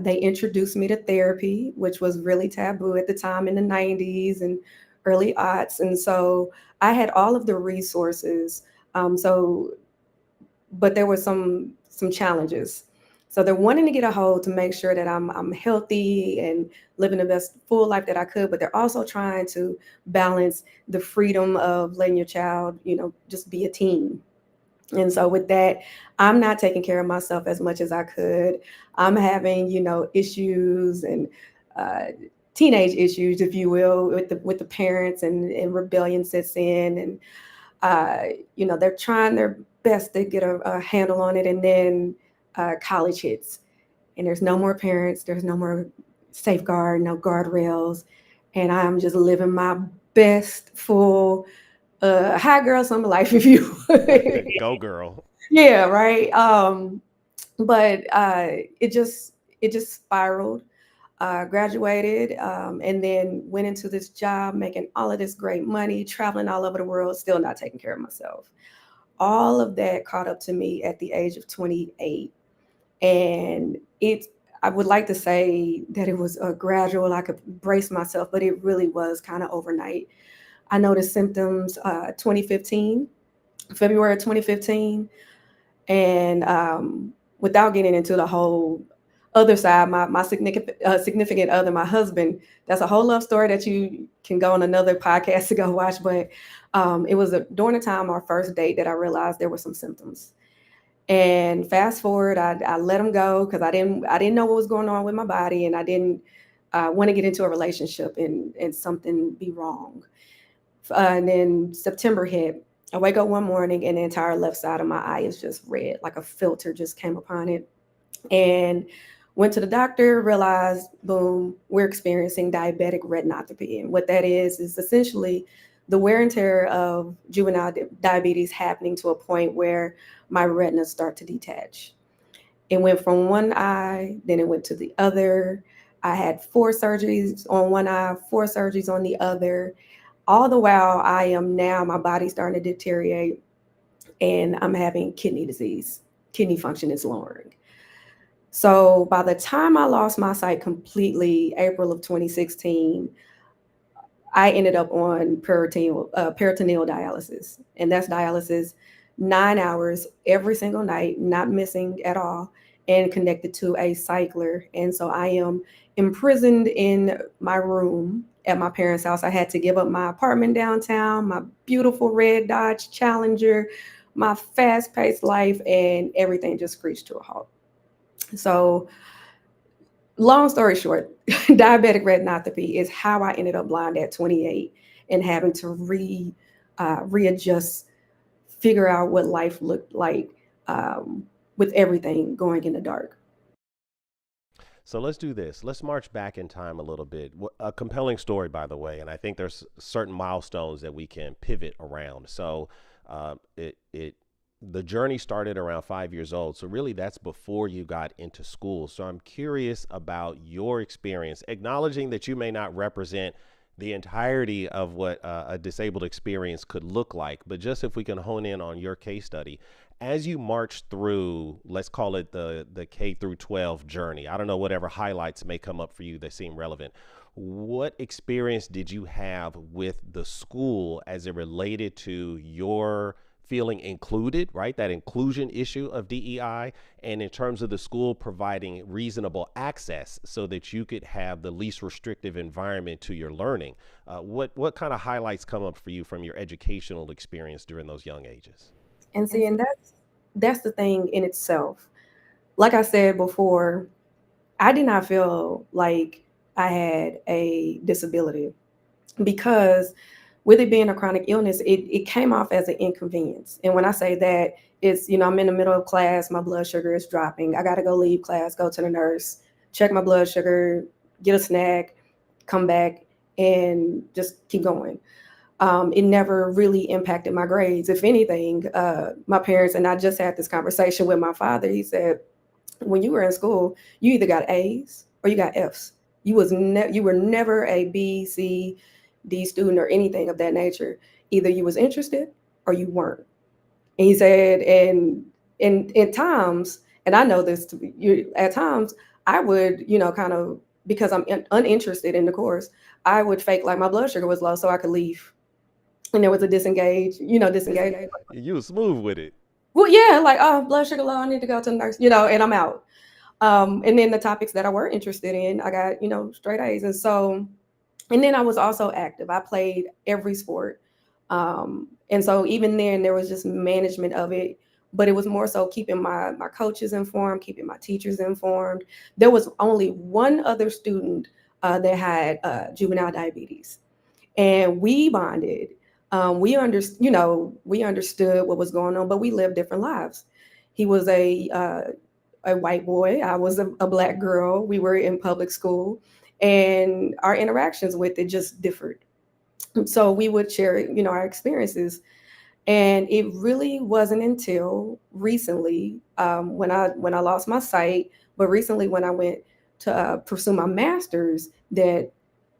They introduced me to therapy, which was really taboo at the time in the 90s and early aughts. And so I had all of the resources. But there were some challenges. So they're wanting to get a hold to make sure that I'm healthy and living the best full life that I could, but they're also trying to balance the freedom of letting your child, just be a teen. And so with that, I'm not taking care of myself as much as I could. I'm having, issues and teenage issues, if you will, with the parents, and rebellion sets in, and they're trying their best to get a handle on it, and then college hits, and there's no more parents, there's no more safeguard, no guardrails, and I'm just living my best full high girl summer life, if you would. Go girl. Yeah, right. But it just spiraled. Graduated, and then went into this job, making all of this great money, traveling all over the world, still not taking care of myself. All of that caught up to me at the age of 28. And I would like to say that it was a gradual, I could brace myself, but it really was kind of overnight. I noticed symptoms 2015, February of 2015. And without getting into the whole other side, my significant other, my husband. That's a whole love story that you can go on another podcast to go watch. But it was during the time our first date that I realized there were some symptoms. And fast forward, I let him go because I didn't know what was going on with my body, and I didn't want to get into a relationship and something be wrong. And then September hit. I wake up one morning and the entire left side of my eye is just red, like a filter just came upon it. And went to the doctor, realized, boom, we're experiencing diabetic retinopathy. And what that is essentially the wear and tear of juvenile diabetes happening to a point where my retinas start to detach. It went from one eye, then it went to the other. I had 4 surgeries on one eye, 4 surgeries on the other. All the while, I am now, my body's starting to deteriorate and I'm having kidney disease. Kidney function is lowering. So by the time I lost my sight completely, April of 2016, I ended up on peritoneal dialysis. And that's dialysis 9 hours every single night, not missing at all, and connected to a cycler. And so I am imprisoned in my room at my parents' house. I had to give up my apartment downtown, my beautiful red Dodge Challenger, my fast paced life, and everything just screeched to a halt. So, long story short, diabetic retinopathy is how I ended up blind at 28 and having to readjust, figure out what life looked like with everything going in the dark. So let's do this. Let's march back in time a little bit. A compelling story, by the way, and I think there's certain milestones that we can pivot around. So it the journey started around 5 years old. So really that's before you got into school. So I'm curious about your experience, acknowledging that you may not represent the entirety of what a disabled experience could look like, but just if we can hone in on your case study as you march through, let's call it the K through 12 journey. I don't know, whatever highlights may come up for you that seem relevant. What experience did you have with the school as it related to your feeling included, right? That inclusion issue of DEI, and in terms of the school providing reasonable access so that you could have the least restrictive environment to your learning. What kind of highlights come up for you from your educational experience during those young ages? And see, and that's the thing in itself. Like I said before, I did not feel like I had a disability because with it being a chronic illness, it came off as an inconvenience. And when I say that, it's, I'm in the middle of class, my blood sugar is dropping. I got to go leave class, go to the nurse, check my blood sugar, get a snack, come back, and just keep going. It never really impacted my grades. If anything, my parents, and I just had this conversation with my father, he said, when you were in school, you either got A's or you got F's. You were never a B, C, D student or anything of that nature. Either you was interested or you weren't. And he said, and in times, and I know this to be, at times I would, kind of, because I'm uninterested in the course, I would fake like my blood sugar was low so I could leave. And there was a disengage. You were smooth with it. Well, yeah, like, oh, blood sugar low, I need to go to the nurse, and I'm out. And then the topics that I were interested in, I got, straight A's. And so, and then I was also active. I played every sport. And so even then there was just management of it, but it was more so keeping my coaches informed, keeping my teachers informed. There was only one other student that had juvenile diabetes, and we bonded. We understood what was going on, but we lived different lives. He was a white boy. I was a black girl. We were in public school, and our interactions with it just differed. So we would share, our experiences. And it really wasn't until recently, when I lost my sight, but recently when I went to pursue my master's, that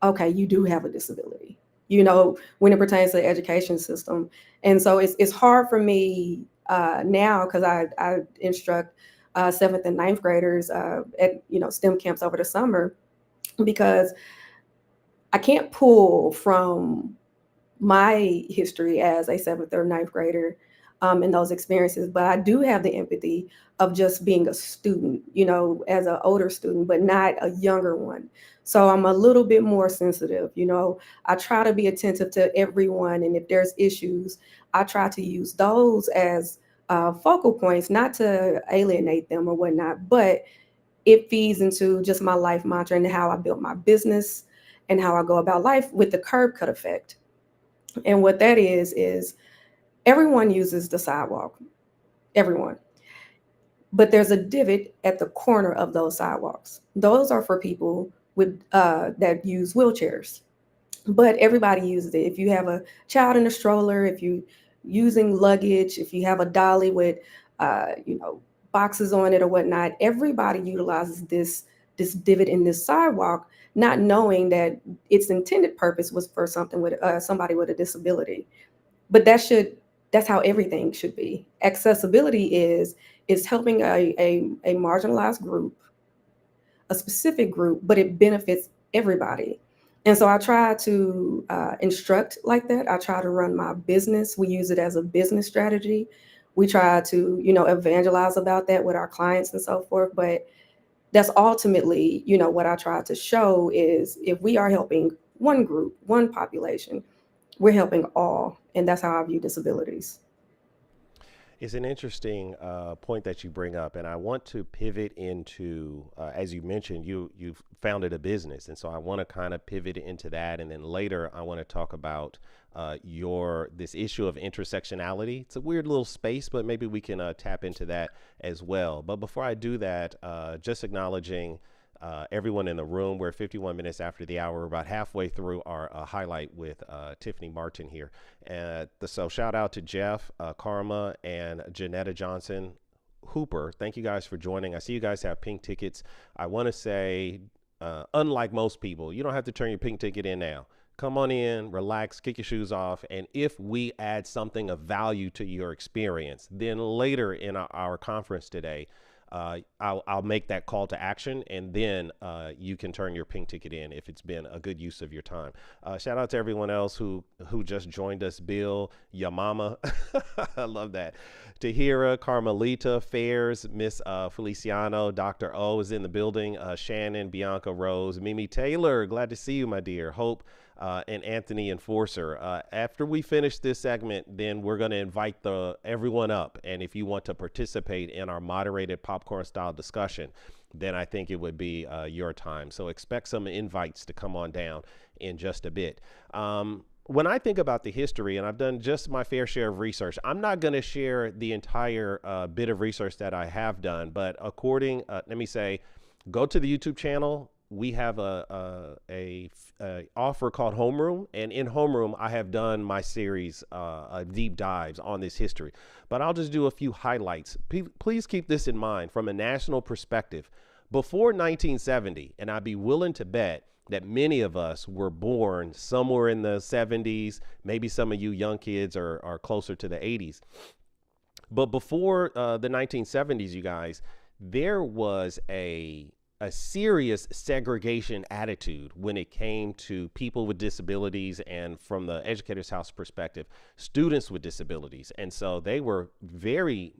okay, you do have a disability. When it pertains to the education system. And so it's hard for me now because I instruct seventh and ninth graders at STEM camps over the summer, because I can't pull from my history as a seventh or ninth grader in those experiences. But I do have the empathy of just being a student, as an older student, but not a younger one. So I'm a little bit more sensitive. I try to be attentive to everyone. And if there's issues, I try to use those as focal points, not to alienate them or whatnot, but it feeds into just my life mantra and how I built my business and how I go about life with the curb cut effect. And what that is everyone uses the sidewalk, everyone. But there's a divot at the corner of those sidewalks. Those are for people with that use wheelchairs, but everybody uses it. If you have a child in a stroller, if you using luggage, if you have a dolly with boxes on it or whatnot, everybody utilizes this divot in this sidewalk, not knowing that its intended purpose was for something with somebody with a disability. But that's how everything should be. Accessibility is helping a marginalized group, a specific group, but it benefits everybody. And so I try to instruct like that. I try to run my business. We use it as a business strategy. We try to, evangelize about that with our clients and so forth. But that's ultimately, what I try to show is if we are helping one group, one population, we're helping all. And that's how I view disabilities. It's an interesting point that you bring up, and I want to pivot into, as you mentioned, you've founded a business, and so I want to kind of pivot into that, and then later I want to talk about this issue of intersectionality. It's a weird little space, but maybe we can tap into that as well. But before I do that, just acknowledging everyone in the room. We're 51 minutes after the hour. We're about halfway through our highlight with Tiffany Martin here. So shout out to Jeff, Karma, and Janetta Johnson. Hooper, thank you guys for joining. I see you guys have pink tickets. I want to say, unlike most people, you don't have to turn your pink ticket in now. Come on in, relax, kick your shoes off. And if we add something of value to your experience, then later in our conference today, I'll make that call to action, and then you can turn your pink ticket in if it's been a good use of your time. Shout out to everyone else who just joined us. Bill, Yamama, I love that. Tahira, Carmelita, Fairs, Miss Feliciano, Dr. O is in the building. Shannon, Bianca, Rose, Mimi Taylor, glad to see you, my dear. Hope. And Anthony Enforcer. After we finish this segment, then we're going to invite everyone up. And if you want to participate in our moderated popcorn style discussion, then I think it would be your time. So expect some invites to come on down in just a bit. When I think about the history, and I've done just my fair share of research, I'm not going to share the entire bit of research that I have done, but let me say, go to the YouTube channel. We have a offer called Homeroom, and in Homeroom, I have done my series deep dives on this history. But I'll just do a few highlights. Please keep this in mind from a national perspective. Before 1970, and I'd be willing to bet that many of us were born somewhere in the 70s. Maybe some of you young kids are closer to the 80s. But before the 1970s, you guys, there was a serious segregation attitude when it came to people with disabilities, and from the Educators House perspective, students with disabilities. And so they were very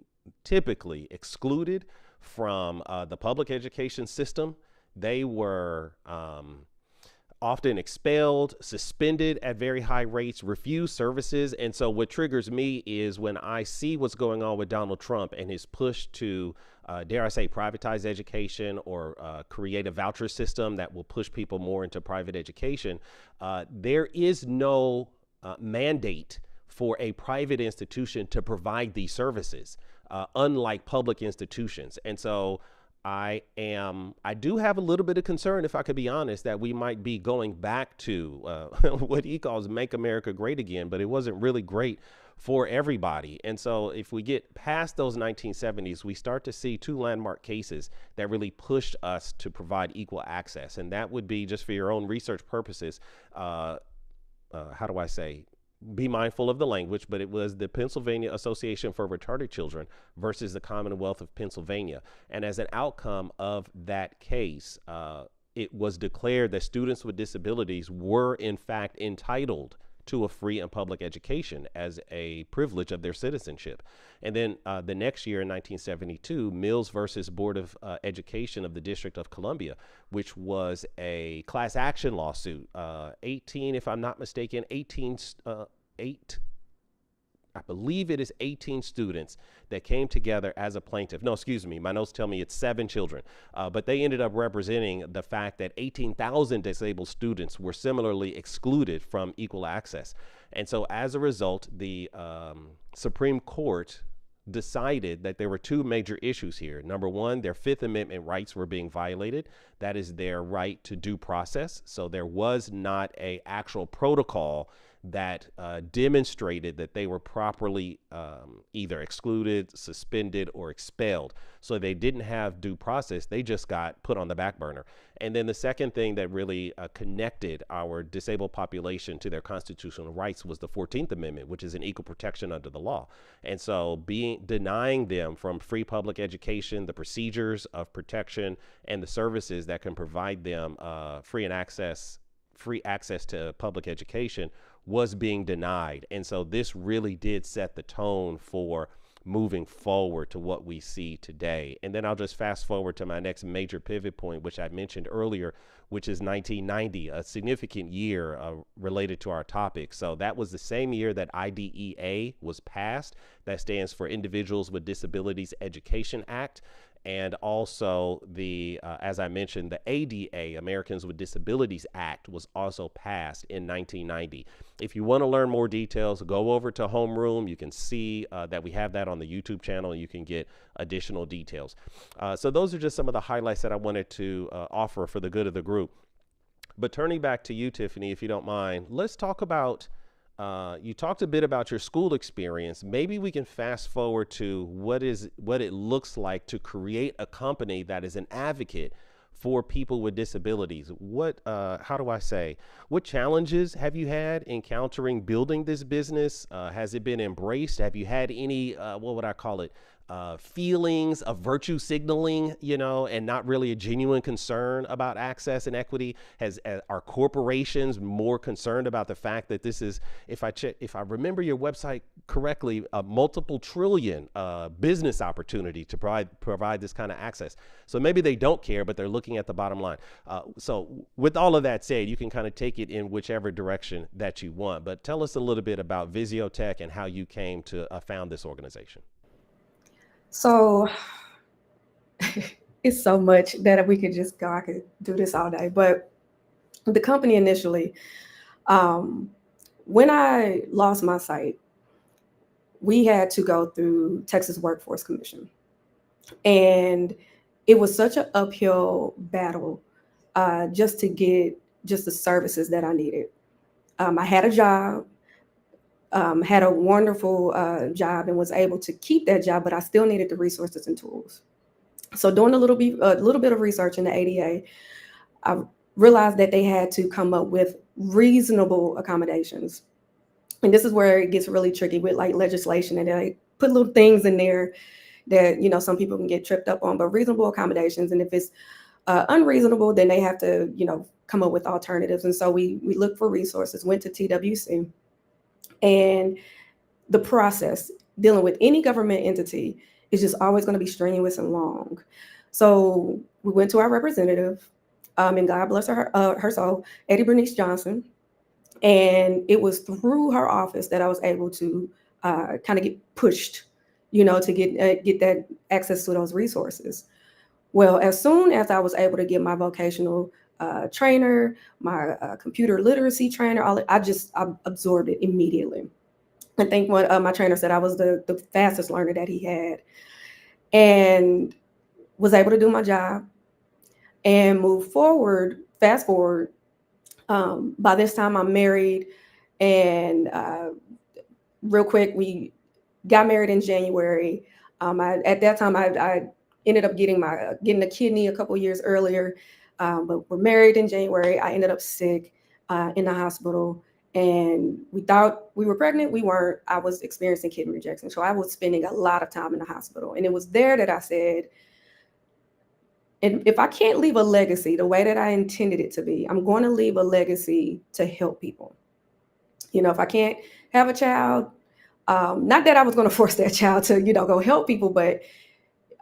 typically excluded from the public education system. They were often expelled, suspended at very high rates, refused services. And so what triggers me is when I see what's going on with Donald Trump and his push to dare I say, privatize education or create a voucher system that will push people more into private education. There is no mandate for a private institution to provide these services, unlike public institutions. And so I do have a little bit of concern, if I could be honest, that we might be going back to what he calls Make America Great Again, but it wasn't really great for everybody. And so if we get past those 1970s, we start to see two landmark cases that really pushed us to provide equal access. And that would be, just for your own research purposes, how do I say, be mindful of the language, but it was the Pennsylvania Association for Retarded Children versus the Commonwealth of Pennsylvania. And as an outcome of that case, it was declared that students with disabilities were in fact entitled to a free and public education as a privilege of their citizenship. And then the next year in 1972, Mills versus Board of Education of the District of Columbia, which was a class action lawsuit, 18, if I'm not mistaken, 18, 8, I believe it is 18 students that came together as a plaintiff. No, excuse me. My notes tell me it's 7 children. But they ended up representing the fact that 18,000 disabled students were similarly excluded from equal access. And so as a result, the Supreme Court decided that there were 2 major issues here. Number one, their Fifth Amendment rights were being violated. That is their right to due process. So there was not an actual protocol that demonstrated that they were properly either excluded, suspended, or expelled. So they didn't have due process. They just got put on the back burner. And then the second thing that really connected our disabled population to their constitutional rights was the 14th Amendment, which is an equal protection under the law. And so denying them from free public education, the procedures of protection, and the services that can provide them free access to public education was being denied. And so this really did set the tone for moving forward to what we see today. And then I'll just fast forward to my next major pivot point, which I mentioned earlier, which is 1990, a significant year related to our topic. So that was the same year that IDEA was passed. That stands for Individuals with Disabilities Education Act. And also the, as I mentioned, the ADA, Americans with Disabilities Act, was also passed in 1990. If you want to learn more details, go over to Homeroom. You can see that we have that on the YouTube channel, and you can get additional details. So those are just some of the highlights that I wanted to offer for the good of the group. But turning back to you, Tiffany, if you don't mind, let's talk about you talked a bit about your school experience. Maybe we can fast forward to what it looks like to create a company that is an advocate for people with disabilities. How do I say, what challenges have you had encountering building this business? Has it been embraced? Have you had any, what would I call it? Feelings of virtue signaling, and not really a genuine concern about access and equity? Are corporations more concerned about the fact that this is, if I remember your website correctly, a multiple trillion business opportunity to provide this kind of access? So maybe they don't care, but they're looking at the bottom line. So with all of that said, you can kind of take it in whichever direction that you want. But tell us a little bit about Visiotech and how you came to found this organization. So it's so much that we could just go. I could do this all day. But the company initially, when I lost my sight, we had to go through Texas Workforce Commission. And it was such an uphill battle just to get just the services that I needed. I had a job. Had a wonderful job and was able to keep that job, but I still needed the resources and tools. So doing a little bit of research in the ADA, I realized that they had to come up with reasonable accommodations. And this is where it gets really tricky with like legislation, and they put little things in there that, some people can get tripped up on, but reasonable accommodations. And if it's unreasonable, then they have to, come up with alternatives. And so we looked for resources, went to TWC. And the process dealing with any government entity is just always going to be strenuous and long. So we went to our representative, and God bless her soul, Eddie Bernice Johnson. And it was through her office that I was able to kind of get pushed, to get that access to those resources. Well, as soon as I was able to get my vocational trainer, my computer literacy trainer, I absorbed it immediately. I think what my trainer said, I was the fastest learner that he had, and was able to do my job and move forward. Fast forward, by this time I'm married, and real quick, we got married in January. At that time, I ended up getting a kidney a couple years earlier. But we're married in January. I ended up sick in the hospital, and we thought we were pregnant. We weren't. I was experiencing kidney rejection. So I was spending a lot of time in the hospital. And it was there that I said, and if I can't leave a legacy the way that I intended it to be, I'm going to leave a legacy to help people. If I can't have a child, not that I was going to force that child to, go help people, but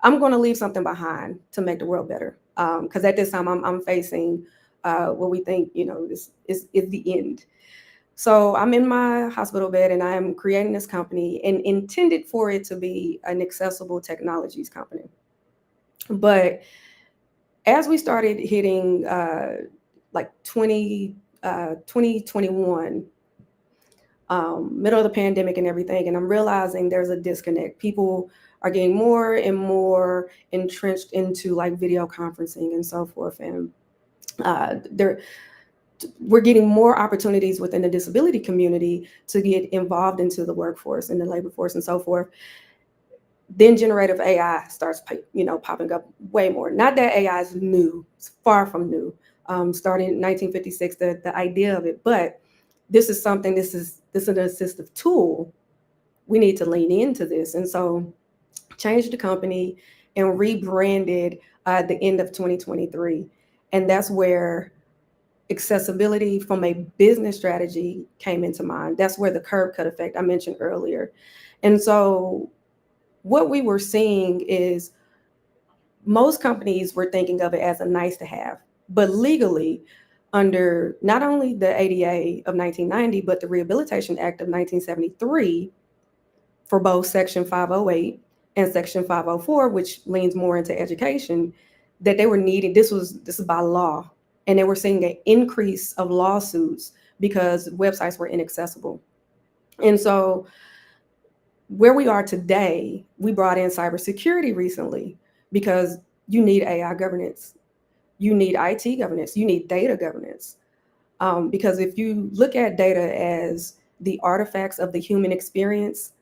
I'm going to leave something behind to make the world better. Because at this time, I'm facing what we think, is the end. So I'm in my hospital bed and I'm creating this company and intended for it to be an accessible technologies company. But as we started hitting like 2021, middle of the pandemic and everything, and I'm realizing there's a disconnect. People are getting more and more entrenched into like video conferencing and so forth, and we're getting more opportunities within the disability community to get involved into the workforce and the labor force and so forth. Then generative AI starts, popping up way more. Not that AI is new; it's far from new. Starting in 1956, the idea of it, but this is something. This is an assistive tool. We need to lean into this, and so changed the company and rebranded at the end of 2023, and that's where accessibility from a business strategy came into mind. That's where the curb cut effect I mentioned earlier. And so what we were seeing is most companies were thinking of it as a nice to have, but legally, under not only the ADA of 1990, but the Rehabilitation Act of 1973, for both Section 508 and Section 504, which leans more into education, that they were needing, this is by law, and they were seeing an increase of lawsuits because websites were inaccessible. And so where we are today, we brought in cybersecurity recently because you need AI governance, you need IT governance, you need data governance. Because if you look at data as the artifacts of the human experience,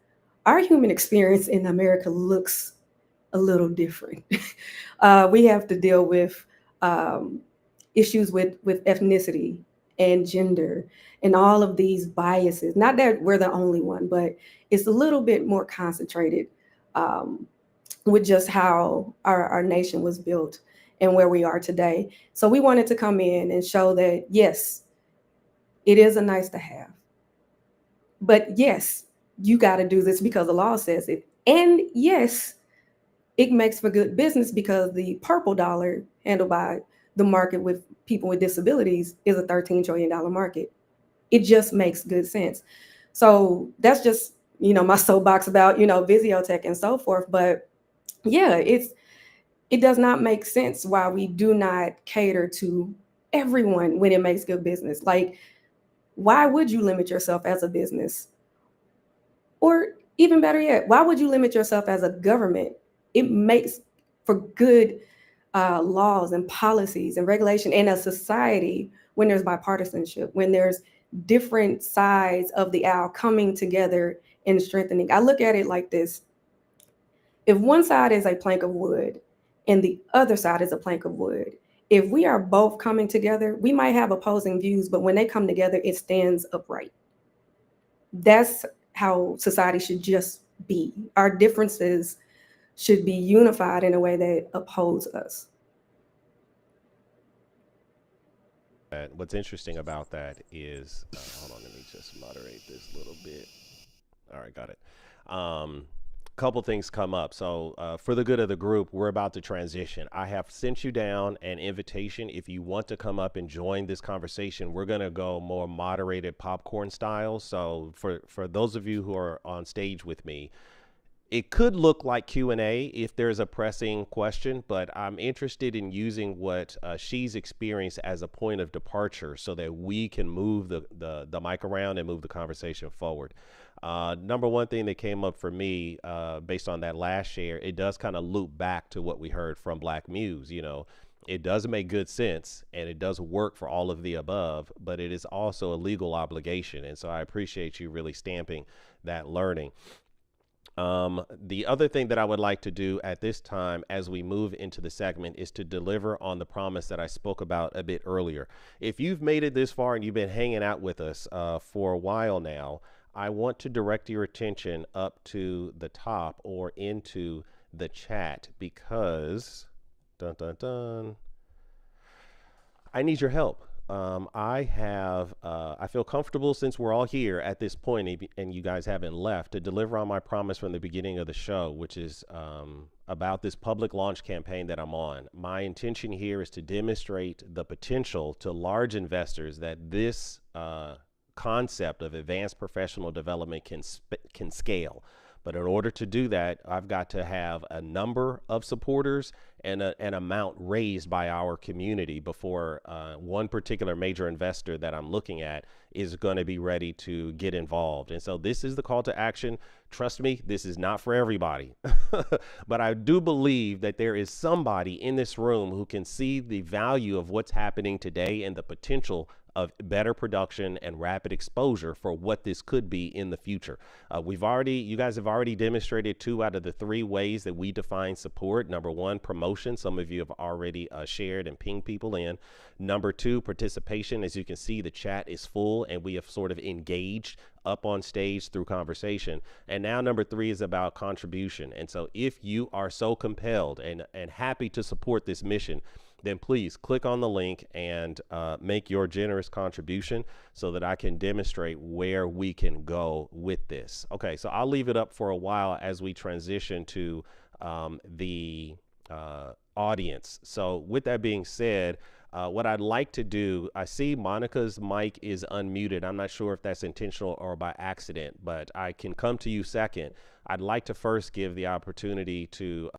our human experience in America looks a little different. We have to deal with issues with ethnicity and gender and all of these biases. Not that we're the only one, but it's a little bit more concentrated with just how our nation was built and where we are today. So we wanted to come in and show that, yes, it is a nice to have. But yes, you got to do this because the law says it. And yes, it makes for good business because the purple dollar handled by the market with people with disabilities is a $13 trillion market. It just makes good sense. So that's just, my soapbox about, Visiotech and so forth. But yeah, it does not make sense why we do not cater to everyone when it makes good business. Like, why would you limit yourself as a business? Or even better yet, why would you limit yourself as a government? It makes for good laws and policies and regulation in a society when there's bipartisanship, when there's different sides of the aisle coming together and strengthening. I look at it like this. If one side is a plank of wood and the other side is a plank of wood, if we are both coming together, we might have opposing views, but when they come together, it stands upright. That's how society should just be. Our differences should be unified in a way that upholds us. And what's interesting about that is, hold on, let me just moderate this a little bit. All right, got it. Couple things come up. So for the good of the group, we're about to transition. I have sent you down an invitation. If you want to come up and join this conversation, we're going to go more moderated popcorn style. So for those of you who are on stage with me, it could look like Q&A if there's a pressing question, but I'm interested in using what she's experienced as a point of departure so that we can move the mic around and move the conversation forward. Number one thing that came up for me based on that last share, it does kind of loop back to what we heard from Black Muse. It does make good sense and it does work for all of the above, but it is also a legal obligation. And so I appreciate you really stamping that learning. The other thing that I would like to do at this time as we move into the segment is to deliver on the promise that I spoke about a bit earlier. If you've made it this far and you've been hanging out with us for a while now, I want to direct your attention up to the top or into the chat because, dun, dun, dun, I need your help. I feel comfortable since we're all here at this point and you guys haven't left to deliver on my promise from the beginning of the show, which is about this public launch campaign that I'm on. My intention here is to demonstrate the potential to large investors that this concept of advanced professional development can scale. But in order to do that, I've got to have a number of supporters and an amount raised by our community before one particular major investor that I'm looking at is going to be ready to get involved. And so this is the call to action. Trust me, this is not for everybody. But I do believe that there is somebody in this room who can see the value of what's happening today and the potential of better production and rapid exposure for what this could be in the future. You guys have already demonstrated 2 out of the 3 ways that we define support. Number 1, promotion. Some of you have already shared and pinged people in. Number 2, participation. As you can see, the chat is full and we have sort of engaged up on stage through conversation. And now number 3 is about contribution. And so if you are so compelled and happy to support this mission, then please click on the link and make your generous contribution so that I can demonstrate where we can go with this. Okay, so I'll leave it up for a while as we transition to the audience. So with that being said, what I'd like to do, I see Monica's mic is unmuted. I'm not sure if that's intentional or by accident, but I can come to you second. I'd like to first give the opportunity to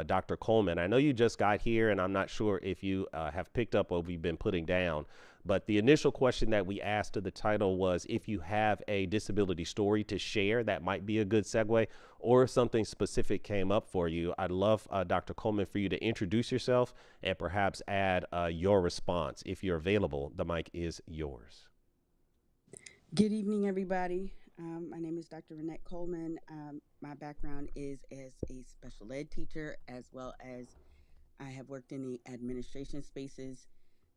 Dr. Coleman. I know you just got here, and I'm not sure if you have picked up what we've been putting down, but the initial question that we asked to the title was if you have a disability story to share, that might be a good segue, or if something specific came up for you. I'd love, Dr. Coleman, for you to introduce yourself and perhaps add your response. If you're available, the mic is yours. Good evening, everybody. My name is Dr. Renette Coleman. My background is as a special ed teacher, as well as I have worked in the administration spaces,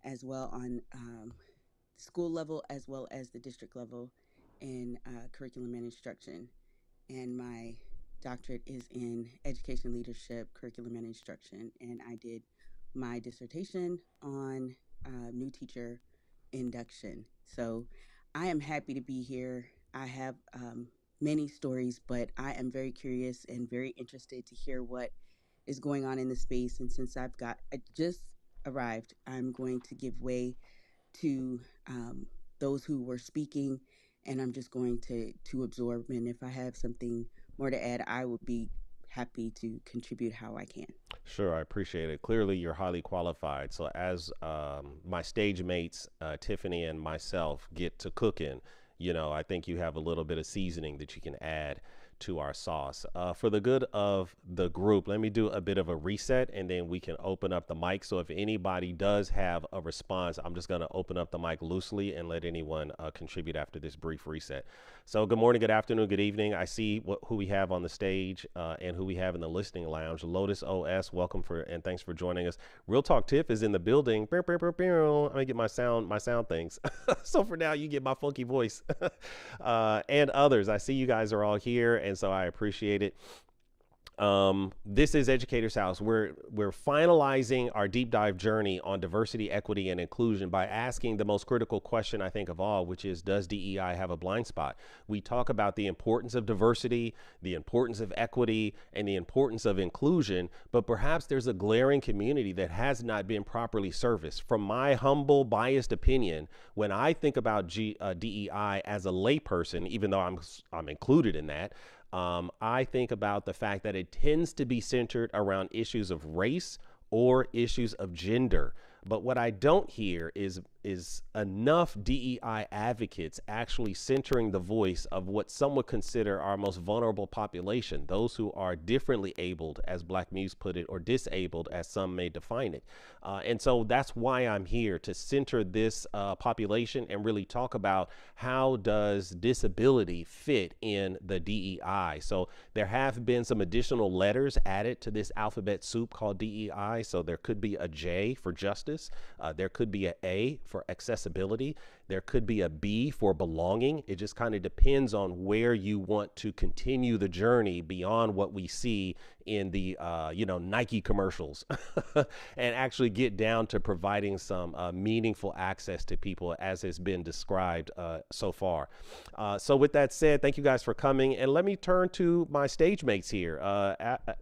as well on school level, as well as the district level in curriculum and instruction. And my doctorate is in education leadership, curriculum and instruction. And I did my dissertation on new teacher induction. So I am happy to be here. I have many stories, but I am very curious and very interested to hear what is going on in the space. And since I just arrived, I'm going to give way to those who were speaking, and I'm just going to absorb. And if I have something more to add, I would be happy to contribute how I can. Sure, I appreciate it. Clearly, you're highly qualified. So as my stage mates, Tiffany and myself, get to cooking, I think you have a little bit of seasoning that you can add to our sauce. For the good of the group, let me do a bit of a reset and then we can open up the mic. So if anybody does have a response, I'm just going to open up the mic loosely and let anyone contribute after this brief reset. So good morning, good afternoon, good evening. I see who we have on the stage and who we have in the listening lounge. Lotus OS, welcome and thanks for joining us. Real Talk Tiff is in the building. Let me get my sound things. So for now, you get my funky voice and others. I see you guys are all here, and so I appreciate it. This is Educators House. We're finalizing our deep dive journey on diversity, equity, and inclusion by asking the most critical question, I think, of all, which is, does DEI have a blind spot? We talk about the importance of diversity, the importance of equity, and the importance of inclusion, but perhaps there's a glaring community that has not been properly serviced. From my humble, biased opinion, when I think about DEI as a layperson, even though I'm included in that, I think about the fact that it tends to be centered around issues of race or issues of gender. But what I don't hear is enough DEI advocates actually centering the voice of what some would consider our most vulnerable population, those who are differently abled, as Black Muse put it, or disabled, as some may define it. And so that's why I'm here, to center this population and really talk about how does disability fit in the DEI. So there have been some additional letters added to this alphabet soup called DEI. So there could be a J for justice. There could be an A for accessibility. There could be a B for belonging. It just kind of depends on where you want to continue the journey beyond what we see in the Nike commercials, and actually get down to providing some meaningful access to people as has been described so far. So with that said, thank you guys for coming, and let me turn to my stage mates here.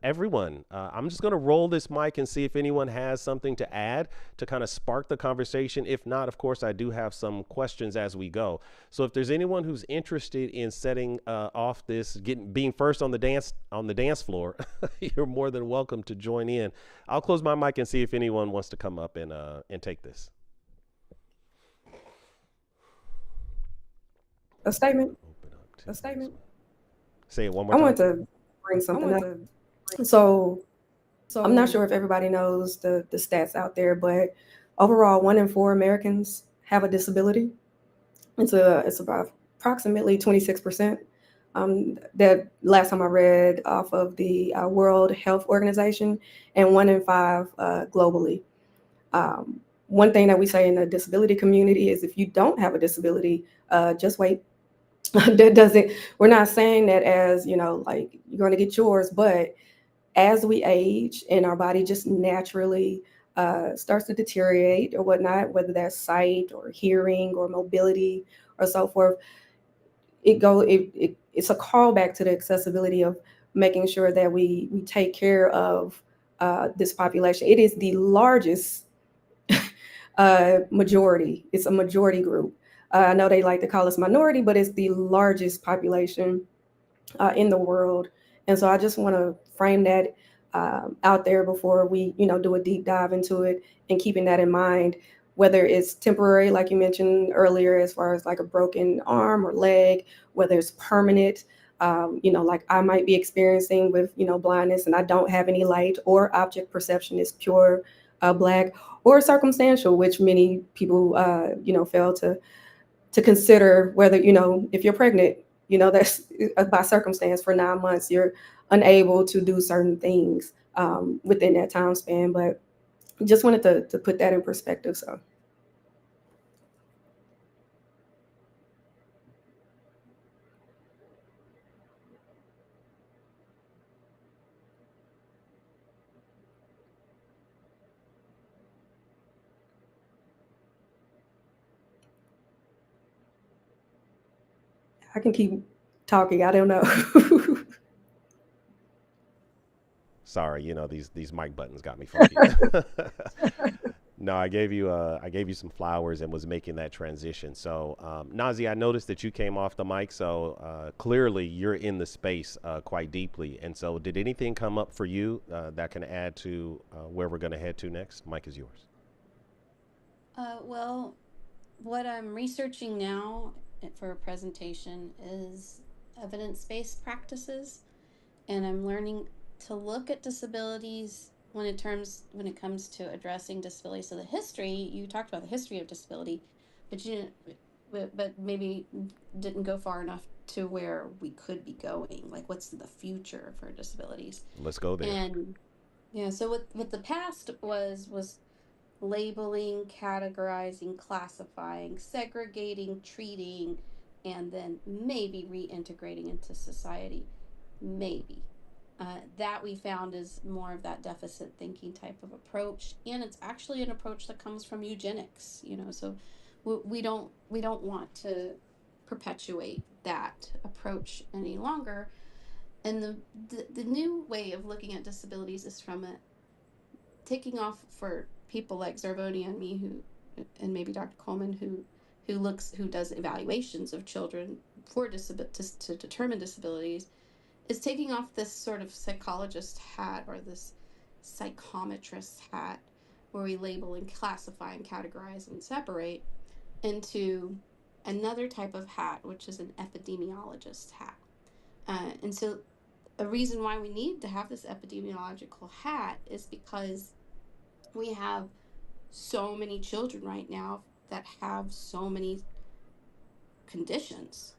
Everyone, I'm just going to roll this mic and see if anyone has something to add to kind of spark the conversation. If not, of course, I do have some questions as we go. So if there's anyone who's interested in setting off this, being first on the dance floor, you're more than welcome to join in. I'll close my mic and see if anyone wants to come up and take this. A statement. Open up to A statement. Say it one more I time. want to bring something up. So I'm not sure if everybody knows the stats out there, but overall, 1 in 4 Americans have a disability. It's about approximately 26%. That last time I read off of the World Health Organization, and 1 in 5 globally. One thing that we say in the disability community is if you don't have a disability, just wait. That doesn't. We're not saying that as like you're going to get yours, but as we age and our body just naturally starts to deteriorate or whatnot, whether that's sight or hearing or mobility or so forth, it's a callback to the accessibility of making sure that we take care of this population. It is the largest majority. It's a majority group. I know they like to call us minority, but it's the largest population in the world. And so I just want to frame that out there before we, do a deep dive into it, and keeping that in mind, whether it's temporary, like you mentioned earlier, as far as like a broken arm or leg, whether it's permanent, like I might be experiencing with, blindness, and I don't have any light, or object perception is pure black, or circumstantial, which many people, fail to consider, whether, if you're pregnant, that's by circumstance for 9 months, you're unable to do certain things within that time span. But just wanted to put that in perspective. So I can keep talking. I don't know. Sorry, these mic buttons got me funky. No, I gave you some flowers and was making that transition. So, Nazi, I noticed that you came off the mic, so clearly you're in the space quite deeply. And so, did anything come up for you that can add to where we're going to head to next? Mic is yours. Well, what I'm researching now for a presentation is evidence-based practices, and I'm learning to look at disabilities when it comes to addressing disability. So the history, you talked about the history of disability, but you didn't, but maybe didn't go far enough to where we could be going. Like, what's the future for disabilities? Let's go there. And yeah, so what the past was labeling, categorizing, classifying, segregating, treating, and then maybe reintegrating into society. Maybe. That we found is more of that deficit thinking type of approach, and it's actually an approach that comes from eugenics. So we don't want to perpetuate that approach any longer. And the new way of looking at disabilities is from a taking off for people like Zervonia and me, and maybe Dr. Coleman, who does evaluations of children to determine disabilities, is taking off this sort of psychologist hat or this psychometrist hat, where we label and classify and categorize and separate, into another type of hat, which is an epidemiologist hat. And so a reason why we need to have this epidemiological hat is because we have so many children right now that have so many conditions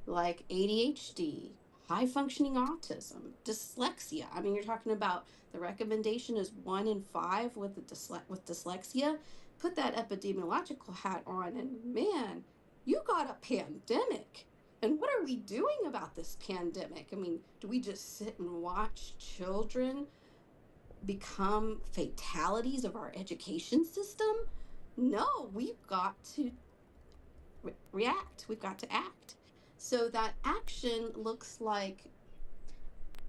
like ADHD, high functioning autism, dyslexia. I mean, you're talking about the recommendation is 1 in 5 with dyslexia. Put that epidemiological hat on, and man, you got a pandemic. And what are we doing about this pandemic? I mean, do we just sit and watch children become fatalities of our education system? No, we've got to react. We've got to act. So that action looks like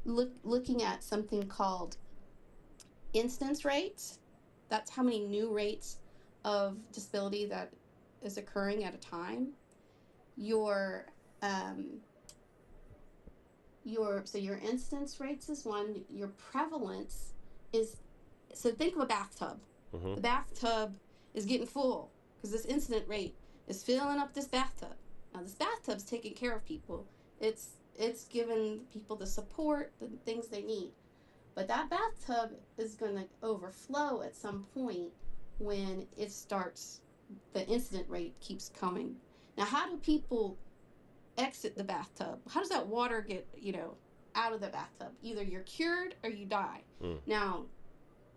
looking at something called instance rates. That's how many new rates of disability that is occurring at a time. Your um, your instance rates is one. Your prevalence is, so think of a bathtub. Mm-hmm. The bathtub is getting full because this incident rate is filling up this bathtub. Now this bathtub's taking care of people. It's giving people the support, the things they need. But that bathtub is going to overflow at some point when it starts, the incident rate keeps coming. Now, how do people exit the bathtub? How does that water get, out of the bathtub? Either you're cured or you die. Mm. Now,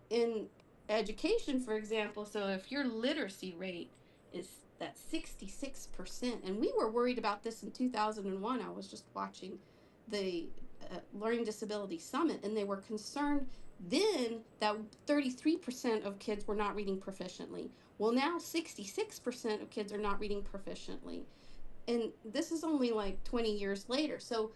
in education, for example, so if your literacy rate is that 66%, and we were worried about this in 2001. I was just watching the Learning Disability Summit, and they were concerned then that 33% of kids were not reading proficiently. Well, now 66% of kids are not reading proficiently. And this is only like 20 years later. So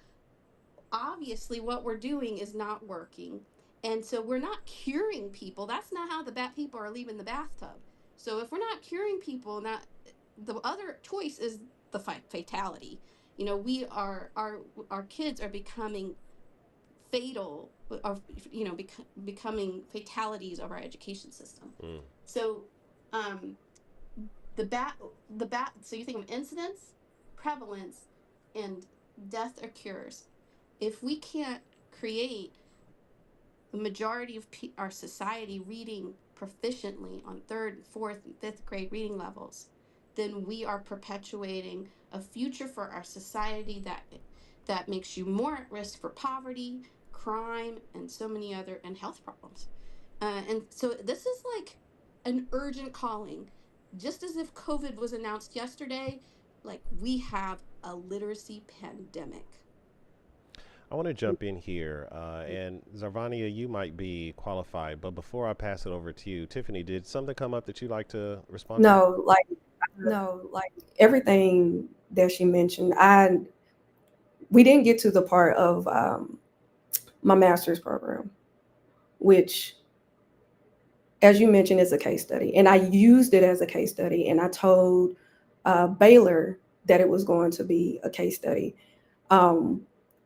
obviously what we're doing is not working. And so we're not curing people. That's not how the people are leaving the bathtub. So if we're not curing people, not the other choice is the fatality. We are our kids are becoming fatal, or becoming fatalities of our education system. Mm. So um so you think of incidence, prevalence, and death or cures. If we can't create the majority of our society reading proficiently on third, fourth, and fifth grade reading levels, then we are perpetuating a future for our society that makes you more at risk for poverty, crime, and so many other, and health problems. And so this is like an urgent calling. Just as if COVID was announced yesterday, like we have a literacy pandemic. I want to jump in here, and Zarvania, you might be qualified, but before I pass it over to you, Tiffany, did something come up that you'd like to respond to? No, like everything that she mentioned, we didn't get to the part of my master's program, which, as you mentioned, is a case study. And I used it as a case study, and I told Baylor that it was going to be a case study.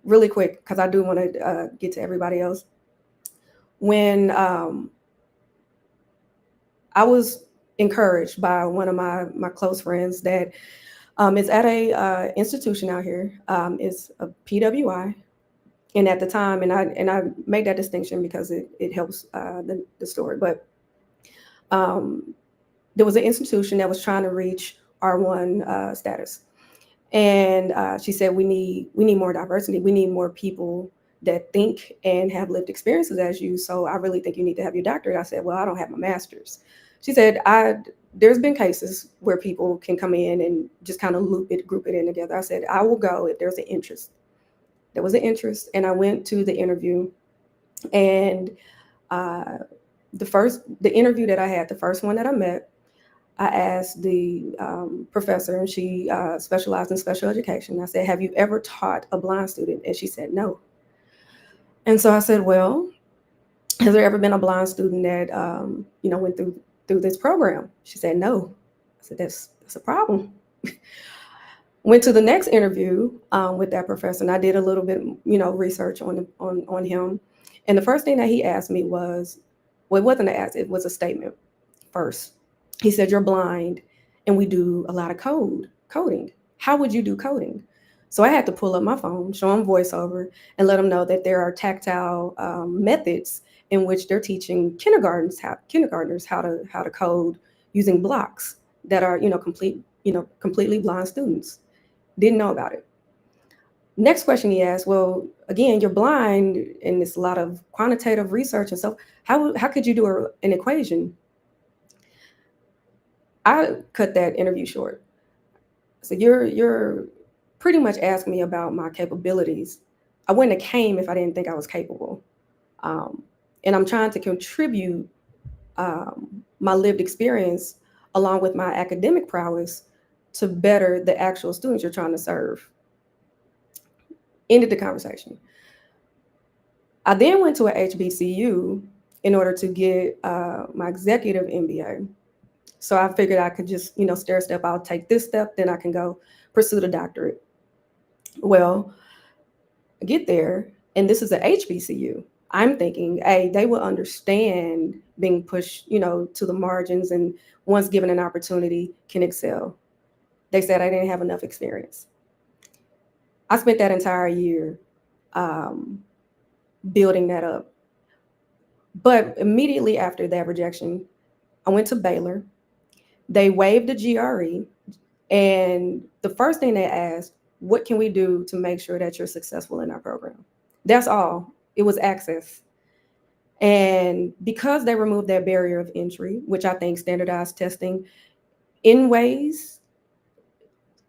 Really quick, because I do want to get to everybody else. When I was encouraged by one of my close friends that is at a institution out here, is a PWI. And at the time, and I made that distinction because it helps the story. But there was an institution that was trying to reach R1 status, and she said we need more diversity. We need more people that think and have lived experiences as you. So I really think you need to have your doctorate. I said, well, I don't have my master's. She said, there's been cases where people can come in and just kind of group it in together. I said, I will go if there's an interest. There was an interest, and I went to the interview, and the interview that I had, the first one that I met, I asked the professor, and she specialized in special education. I said, have you ever taught a blind student? And she said, no. And so I said, well, has there ever been a blind student that went through this program? She said, no. I said, that's a problem. Went to the next interview with that professor, and I did a little bit, research on him. And the first thing that he asked me was, well, it wasn't an ask, it was a statement first. He said, you're blind, and we do a lot of coding. How would you do coding? So I had to pull up my phone, show him voiceover, and let him know that there are tactile methods in which they're teaching kindergartners how to code using blocks that are, completely blind students. Didn't know about it. Next question he asked, well, again, you're blind, and it's a lot of quantitative research and stuff. How could you do an equation? I cut that interview short. So you're pretty much asked me about my capabilities. I wouldn't have came if I didn't think I was capable. Um, and I'm trying to contribute my lived experience along with my academic prowess to better the actual students you're trying to serve. Ended the conversation. I then went to a HBCU in order to get my executive MBA. So I figured I could just, stair step. I'll take this step, then I can go pursue the doctorate. Well, I get there, and this is a HBCU. I'm thinking, hey, they will understand being pushed, to the margins, and once given an opportunity, can excel. They said I didn't have enough experience. I spent that entire year um, building that up. But immediately after that rejection, I went to Baylor. They waived the GRE, and the first thing they asked, what can we do to make sure that you're successful in our program? That's all. It was access. And because they removed that barrier of entry, which I think standardized testing in ways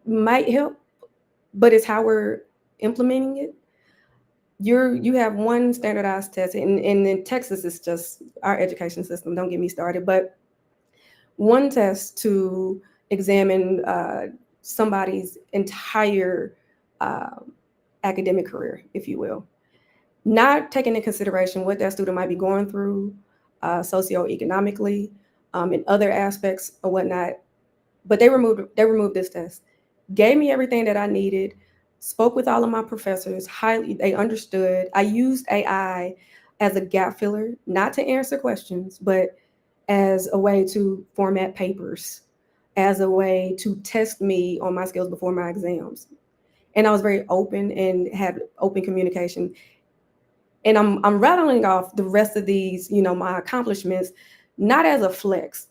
might help, but it's how we're implementing it. You have one standardized test, and in Texas, it's just our education system. Don't get me started, but one test to examine somebody's entire uh, academic career, if you will, not taking into consideration what that student might be going through socioeconomically and other aspects or whatnot. But they removed this test, gave me everything that I needed, spoke with all of my professors, highly they understood. I used AI as a gap filler, not to answer questions, but as a way to format papers, as a way to test me on my skills before my exams. And I was very open and had open communication. And I'm rattling off the rest of these, my accomplishments, not as a flex,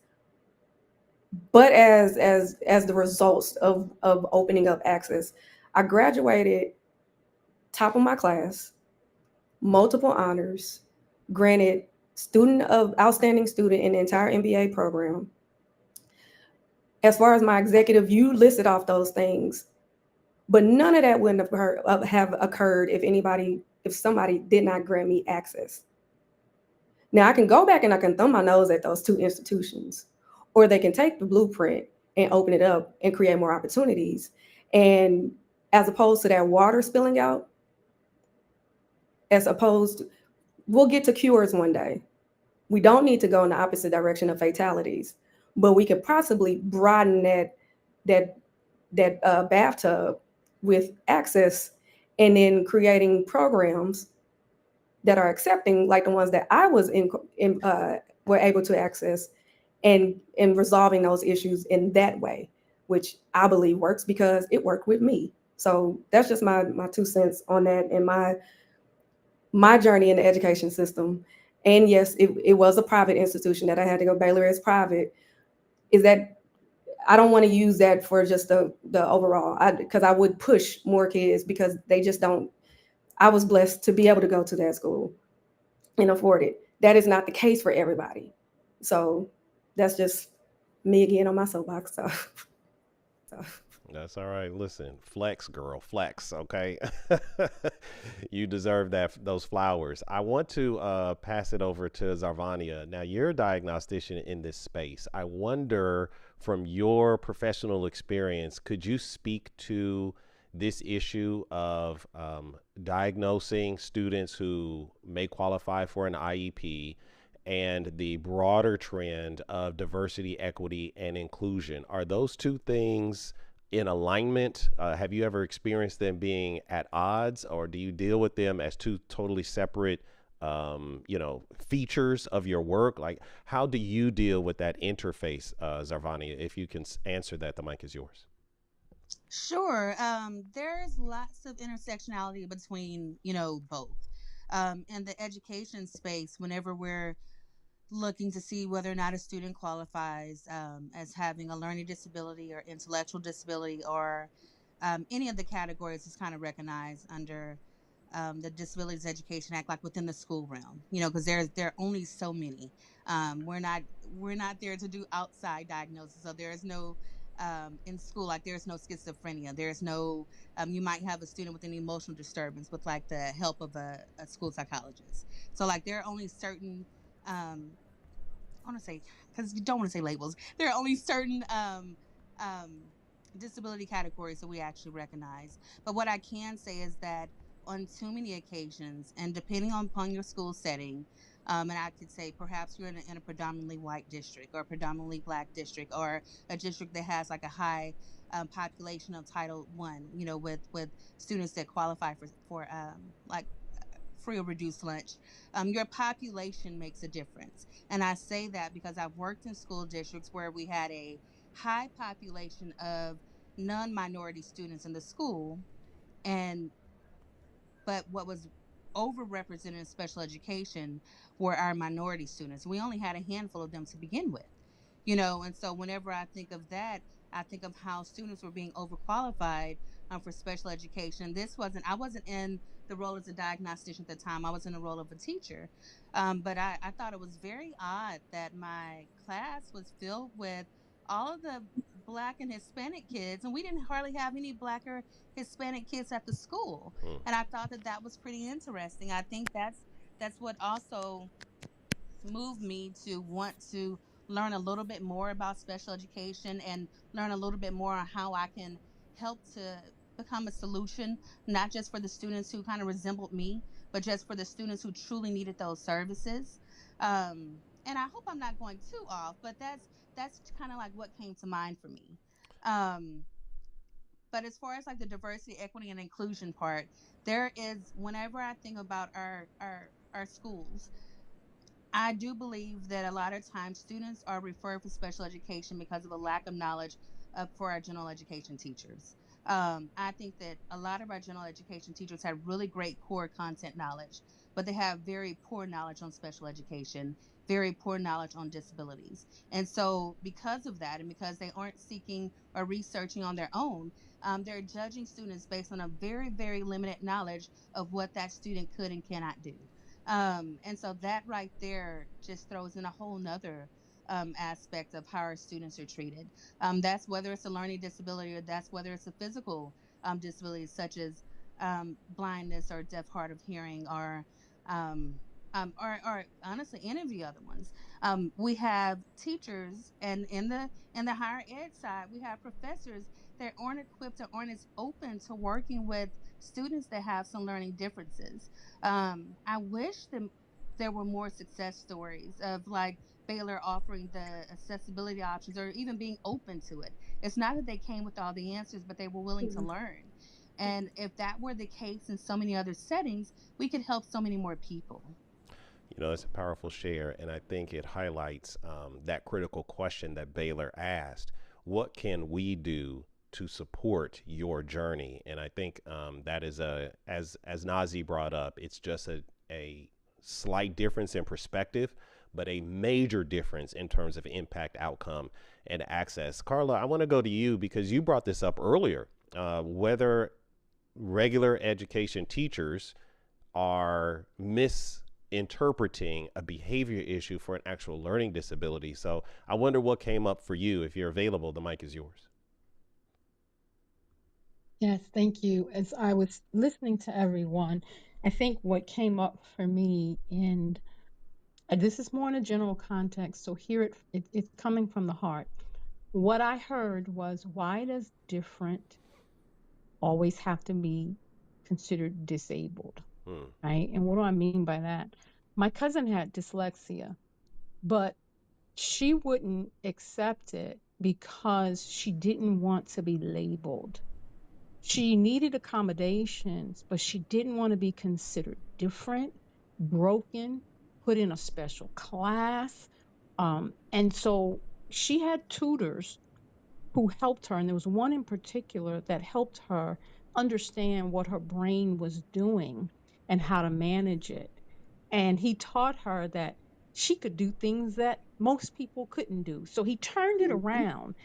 but as the results of opening up access. I graduated top of my class, multiple honors, granted student of outstanding student in the entire MBA program. As far as my executive, you listed off those things, but none of that wouldn't have occurred if somebody did not grant me access. Now I can go back and I can thumb my nose at those two institutions, or they can take the blueprint and open it up and create more opportunities. And as opposed to that water spilling out, as opposed to, we'll get to cures one day. We don't need to go in the opposite direction of fatalities, but we could possibly broaden that bathtub with access, and then creating programs that are accepting, like the ones that I was were able to access, and resolving those issues in that way, which I believe works because it worked with me. So that's just my 2 cents on that, and my journey in the education system. And yes, it was a private institution that I had to go. Baylor is private. Is that I don't want to use that for just the overall, because I would push more kids because they just don't. I was blessed to be able to go to that school and afford it. That is not the case for everybody. So that's just me again on my soapbox. So. That's all right. Listen, flex, girl, flex. Okay, you deserve those flowers. I want to pass it over to Zarvania. Now, you're a diagnostician in this space. I wonder, from your professional experience, could you speak to this issue of diagnosing students who may qualify for an IEP and the broader trend of diversity, equity, and inclusion? Are those two things in alignment? Have you ever experienced them being at odds, or do you deal with them as two totally separate, features of your work? Like, how do you deal with that interface, Zarvania? If you can answer that, the mic is yours. Sure. There's lots of intersectionality between, both. In the education space, whenever we're looking to see whether or not a student qualifies as having a learning disability or intellectual disability, or any of the categories is kind of recognized under the Disabilities Education Act, like within the school realm, because there are only so many. We're not there to do outside diagnosis, so there is no in school. Like there's no schizophrenia. There's no you might have a student with an emotional disturbance with like the help of a school psychologist. So like there are only certain I want to say, because you don't want to say labels. There are only certain um, disability categories that we actually recognize. But what I can say is that on too many occasions, and depending on upon your school setting, and I could say perhaps you're in a predominantly white district or a predominantly black district or a district that has like a high population of Title I, you know, with students that qualify for like free or reduced lunch. Your population makes a difference. And I say that because I've worked in school districts where we had a high population of non minority students in the school. And but what was overrepresented in special education were our minority students. We only had a handful of them to begin with, you know. And so whenever I think of that, I think of how students were being overqualified for special education. I wasn't in the role as a diagnostician at the time. I was in the role of a teacher. But I thought it was very odd that my class was filled with all of the black and Hispanic kids, and we didn't hardly have any black or Hispanic kids at the school. Mm. And I thought that that was pretty interesting. I think that's what also moved me to want to learn a little bit more about special education and learn a little bit more on how I can help to become a solution, not just for the students who kind of resembled me, but just for the students who truly needed those services. And I hope I'm not going too off, but that's kind of like what came to mind for me. Um, but as far as like the diversity, equity, and inclusion part, there is whenever I think about our schools, I do believe that a lot of times students are referred for special education because of a lack of knowledge for our general education teachers. I think that a lot of our general education teachers have really great core content knowledge, but they have very poor knowledge on special education, very poor knowledge on disabilities. And so, because of that, and because they aren't seeking or researching on their own, they're judging students based on a very, very limited knowledge of what that student could and cannot do. And so that right there just throws in a whole nother aspect of how our students are treated. That's whether it's a learning disability or that's whether it's a physical disability such as blindness or deaf hard of hearing um, or honestly any of the other ones. We have teachers, and in the higher ed side, we have professors that aren't equipped or aren't as open to working with students that have some learning differences. I wish that there were more success stories of like Baylor offering the accessibility options or even being open to it. It's not that they came with all the answers, but they were willing to learn. And if that were the case in so many other settings, we could help so many more people. You know, it's a powerful share, and I think it highlights that critical question that Baylor asked: What can we do to support your journey? And I think that is as Nazi brought up, it's just a slight difference in perspective, but a major difference in terms of impact, outcome, and access. Carla, I want to go to you because you brought this up earlier. Whether regular education teachers are misinterpreting a behavior issue for an actual learning disability. So I wonder what came up for you. If you're available, the mic is yours. Yes, thank you. As I was listening to everyone, I think what came up for me, and this is more in a general context, so here it's coming from the heart. What I heard was, why does different always have to be considered disabled? Hmm. Right? And what do I mean by that? My cousin had dyslexia, but she wouldn't accept it because she didn't want to be labeled. She needed accommodations, but she didn't want to be considered different, broken, put in a special class. And so she had tutors who helped her. And there was one in particular that helped her understand what her brain was doing and how to manage it. And he taught her that she could do things that most people couldn't do. So he turned it around.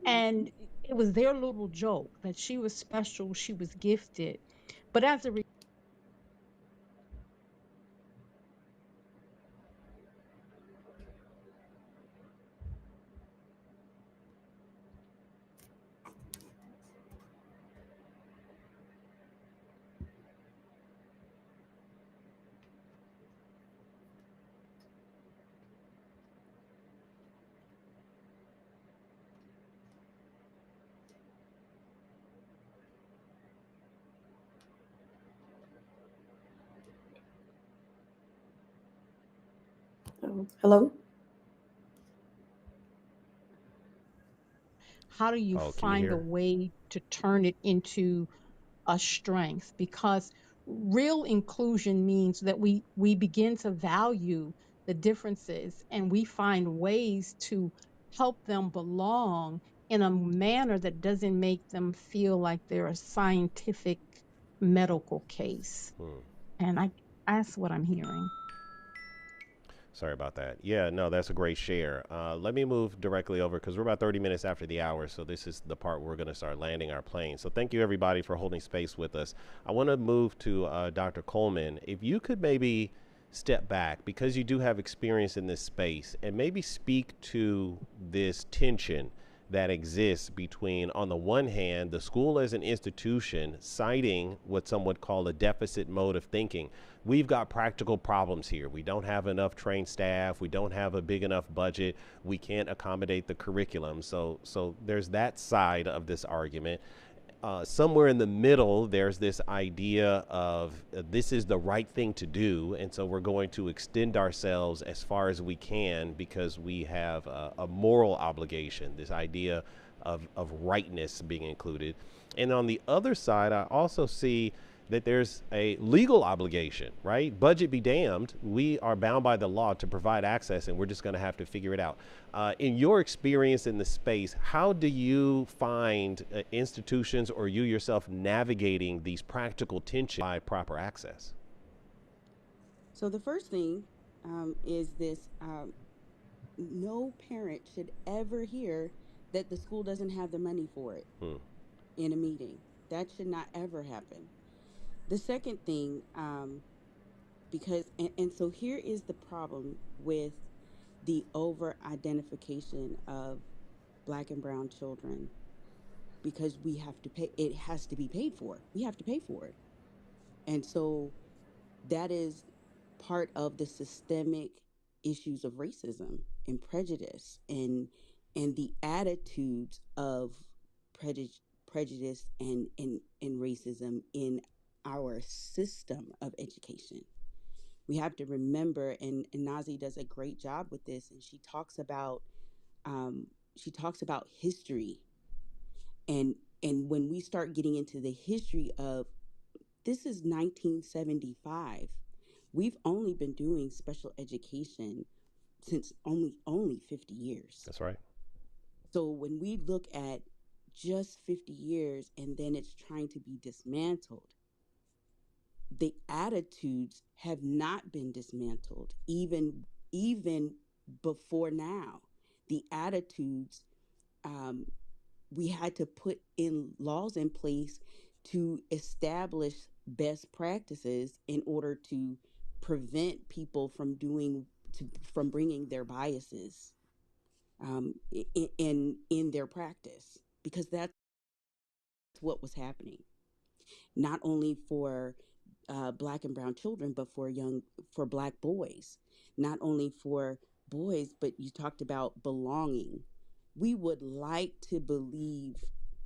And it was their little joke that she was special, she was gifted. But as a Hello. How do you Oh, can you find a hear? way to turn it into a strength? Because real inclusion means that we begin to value the differences and we find ways to help them belong in a manner that doesn't make them feel like they're a scientific medical case. Hmm. And that's what I'm hearing. Sorry about that. Yeah, no, that's a great share. Let me move directly over because we're about 30 minutes after the hour. So this is the part where we're going to start landing our plane. So thank you, everybody, for holding space with us. I want to move to Dr. Coleman. If you could maybe step back because you do have experience in this space and maybe speak to this tension that exists between, on the one hand, the school as an institution citing what some would call a deficit mode of thinking. We've got practical problems here. We don't have enough trained staff. We don't have a big enough budget. We can't accommodate the curriculum. So there's that side of this argument. Somewhere in the middle, there's this idea of this is the right thing to do. And so we're going to extend ourselves as far as we can because we have a moral obligation, this idea of rightness being included. And on the other side, I also see that there's a legal obligation, right? Budget be damned. We are bound by the law to provide access, and we're just going to have to figure it out. In your experience in the space, how do you find institutions or you yourself navigating these practical tensions by proper access? So the first thing is this: no parent should ever hear that the school doesn't have the money for it Hmm. in a meeting. That should not ever happen. The second thing, and so here is the problem with the over identification of black and brown children, because we have to pay, it has to be paid for. We have to pay for it. And so that is part of the systemic issues of racism and prejudice, and the attitudes of prejudice and racism in our system of education. We have to remember, and Nazi does a great job with this, and um, she talks about history, and when we start getting into the history of, this is 1975. We've only been doing special education since only 50 years. That's right. So when we look at just 50 years and then it's trying to be dismantled, the attitudes have not been dismantled even before now. The attitudes, um, we had to put in laws in place to establish best practices in order to prevent people from bringing their biases in their practice, because that's what was happening, not only for black and brown children, but for black boys, not only for boys, but you talked about belonging. We would like to believe,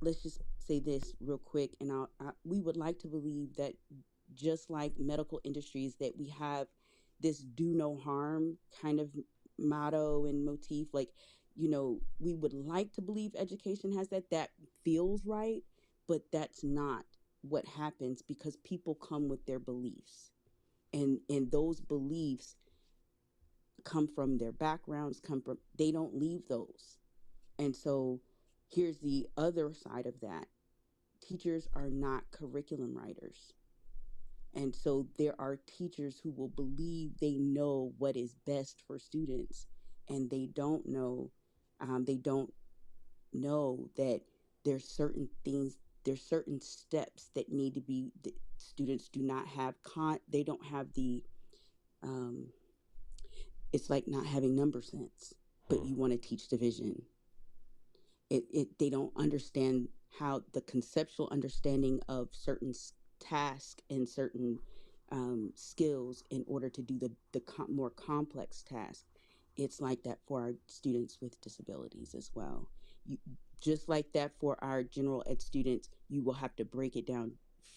let's just say this real quick, and we would like to believe that, just like medical industries, that we have this do no harm kind of motto and motif. Like, we would like to believe education has that feels right, but that's not what happens, because people come with their beliefs, and those beliefs come from their backgrounds, they don't leave those. And so here's the other side of that: teachers are not curriculum writers. And so there are teachers who will believe they know what is best for students, and they don't know that there's certain things, there's certain steps that need to be, that students do not have they don't have the um, it's like not having number sense, but Hmm. you want to teach division. They don't understand how the conceptual understanding of certain tasks and certain skills in order to do the more complex task. It's like that for our students with disabilities as well. You, just like that for our general ed students, you will have to break it down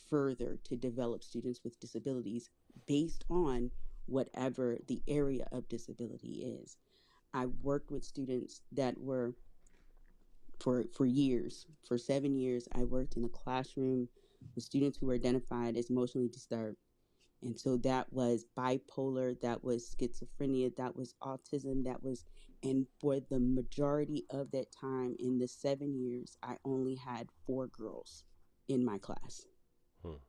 further to develop students with disabilities based on whatever the area of disability is. I worked with students that were for years. For 7 years, I worked in a classroom with students who were identified as emotionally disturbed. And so that was bipolar, that was schizophrenia, that was autism, and for the majority of that time, in the 7 years, I only had 4 girls in my class. Hmm.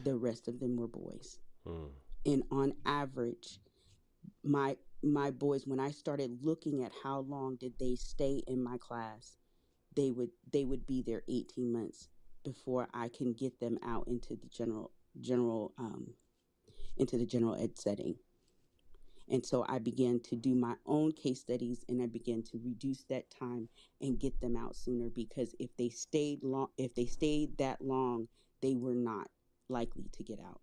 The rest of them were boys. Hmm. And on average, my boys, when I started looking at how long did they stay in my class, they would be there 18 months before I can get them out into the general into the general ed setting. And so I began to do my own case studies, and I began to reduce that time and get them out sooner, because if they stayed that long, they were not likely to get out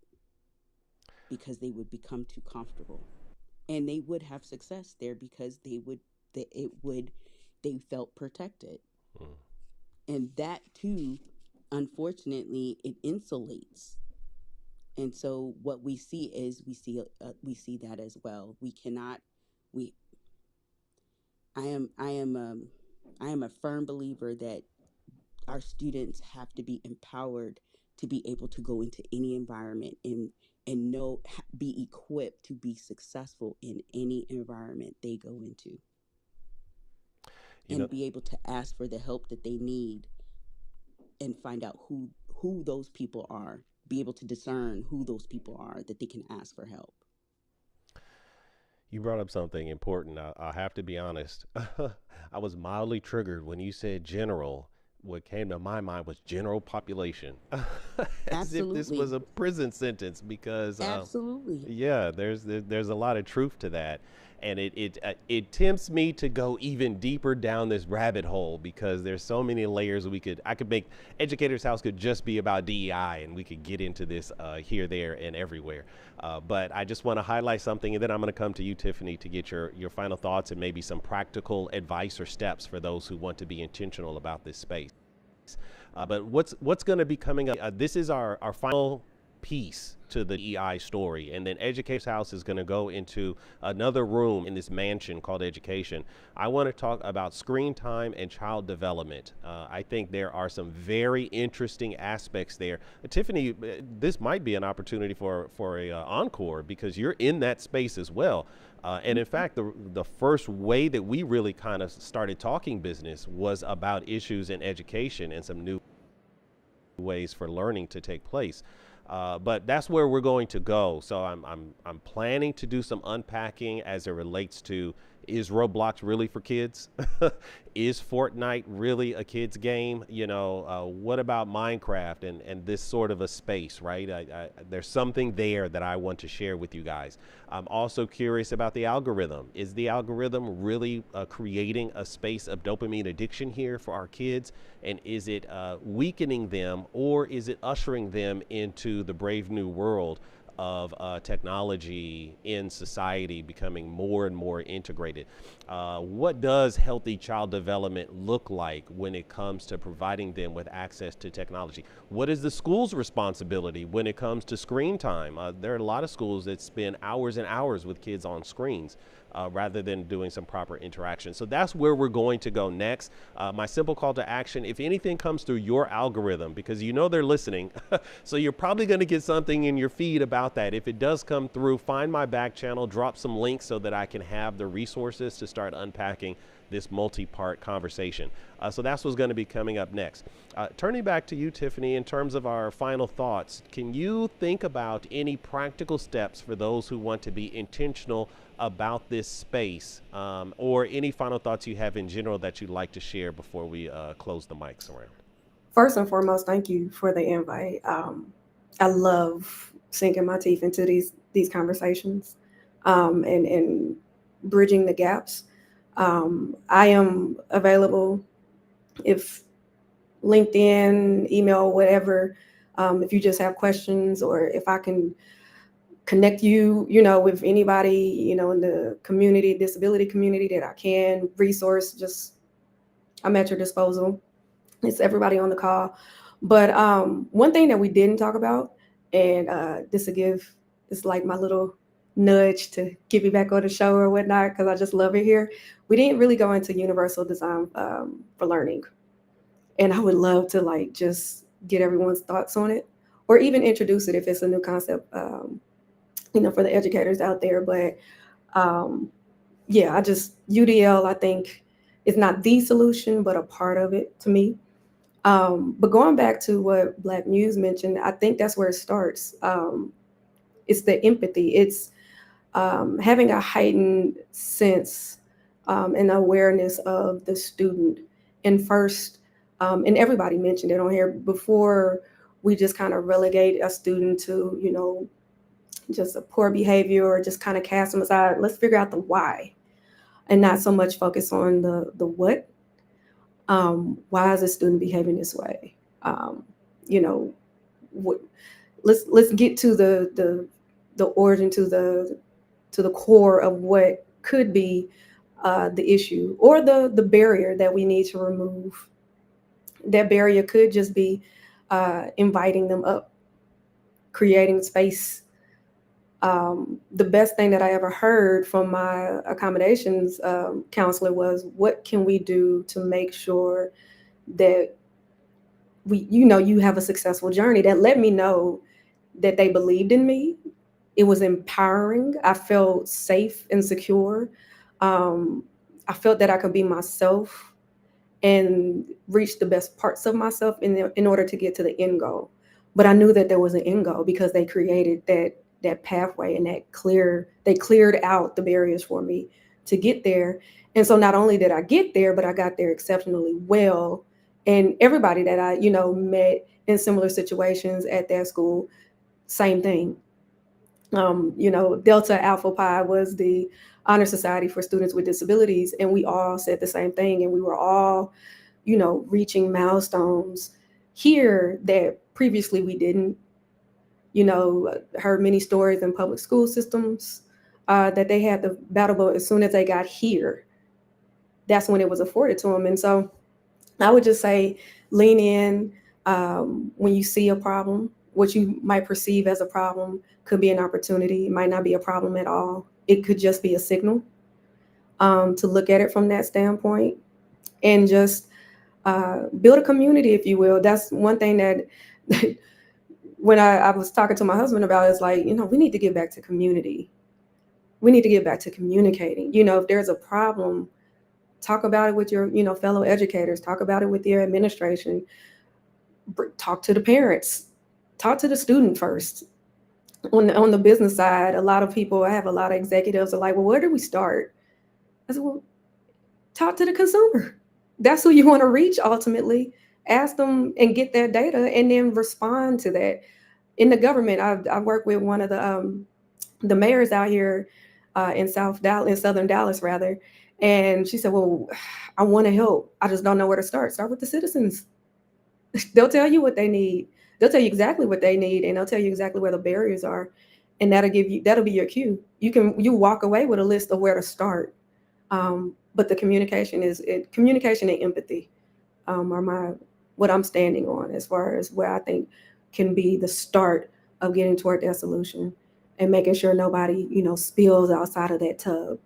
because they would become too comfortable. And they would have success there because they felt protected. Hmm. And that too, unfortunately, it insulates. And so what we see is we see that as well. We cannot we I am a firm believer that our students have to be empowered to be able to go into any environment and be equipped to be successful in any environment they go into, You know, and be able to ask for the help that they need, and find out who those people are, be able to discern who those people are that they can ask for help. you brought up something important. I have to be honest. I was mildly triggered when you said general. What came to my mind was general population, as if this was Absolutely. a prison sentence. Because Absolutely. yeah, there's a lot of truth to that, and it tempts me to go even deeper down this rabbit hole, because there's so many layers I could make Educators House could just be about DEI, and we could get into this here, there, and everywhere. But I just want to highlight something, and then I'm going to come to you, Tiffany, to get your final thoughts and maybe some practical advice or steps for those who want to be intentional about this space. But what's going to be coming up? This is our final piece to the EI story, and then Educator's House is going to go into another room in this mansion called Education. I want to talk about screen time and child development. I think there are some very interesting aspects there. Tiffany, this might be an opportunity for a encore, because you're in that space as well. And in fact, the first way that we really kind of started talking business was about issues in education and some new ways for learning to take place. But that's where we're going to go. So I'm planning to do some unpacking as it relates to, is Roblox really for kids? Is Fortnite really a kid's game? What about Minecraft and this sort of a space, right? There's something there that I want to share with you guys. I'm also curious about the algorithm. Is the algorithm really creating a space of dopamine addiction here for our kids? And is it weakening them, or is it ushering them into the brave new world of technology in society becoming more and more integrated? What does healthy child development look like when it comes to providing them with access to technology? What is the school's responsibility when it comes to screen time? There are a lot of schools that spend hours and hours with kids on screens. Rather than doing some proper interaction. So that's where we're going to go next. My simple call to action: if anything comes through your algorithm, because they're listening, so you're probably going to get something in your feed about that. If it does come through, find my back channel, drop some links so that I can have the resources to start unpacking this multi-part conversation. So that's what's going to be coming up next. Turning back to you, Tiffany, in terms of our final thoughts, can you think about any practical steps for those who want to be intentional about this space, or any final thoughts you have in general that you'd like to share before we close the mics around? First and foremost, thank you for the invite. I love sinking my teeth into these conversations, and bridging the gaps. I am available if LinkedIn, email, whatever. If you just have questions, or if I can connect you, with anybody, in the community, disability community, that I can resource, just I'm at your disposal. It's everybody on the call. But one thing that we didn't talk about, and this will give It's like my little nudge to get me back on the show or whatnot, because I just love it here. We didn't really go into universal design for learning. And I would love to like just get everyone's thoughts on it, or even introduce it if it's a new concept, for the educators out there. But yeah, I just UDL, I think, is not the solution, but a part of it to me. But going back to what Black Muse mentioned, I think that's where it starts. It's the empathy. It's having a heightened sense and awareness of the student. And first, and everybody mentioned it on here before, we just kind of relegate a student to, just a poor behavior or just kind of cast them aside. Let's figure out the why, and not so much focus on the what. Why is a student behaving this way? You know, what, let's get to the origin, to the core of what could be the issue or the barrier that we need to remove. That barrier could just be inviting them up, creating space. The best thing that I ever heard from my accommodations counselor was, what can we do to make sure that you have a successful journey? That let me know that they believed in me. It was empowering. I felt safe and secure. I felt that I could be myself and reach the best parts of myself in order to get to the end goal. But I knew that there was an end goal because they created that pathway, and they cleared out the barriers for me to get there. And so not only did I get there, but I got there exceptionally well. And everybody that I, met in similar situations at that school, same thing. Delta Alpha Pi was the honor society for students with disabilities, and we all said the same thing, and we were all, reaching milestones here that previously we didn't. Heard many stories in public school systems that they had the battle, but as soon as they got here, that's when it was afforded to them. And so I would just say, lean in when you see a problem. What you might perceive as a problem could be an opportunity. It might not be a problem at all. It could just be a signal, to look at it from that standpoint, and just build a community, if you will. That's one thing that when I was talking to my husband about, it's like, we need to get back to community. We need to get back to communicating. If there's a problem, talk about it with your, fellow educators, talk about it with your administration, talk to the parents, talk to the student first. On the business side, I have a lot of executives are like, well, where do we start? I said, well, talk to the consumer. That's who you want to reach ultimately. Ask them and get their data, and then respond to that. In the government, I work with one of the mayors out here in Southern Dallas rather, and she said, well, I want to help. I just don't know where to start. Start with the citizens. They'll tell you what they need. They'll tell you exactly what they need, and they'll tell you exactly where the barriers are, and that'll be your cue. You walk away with a list of where to start. But the communication and empathy are what I'm standing on as far as where I think can be the start of getting toward that solution, and making sure nobody spills outside of that tub.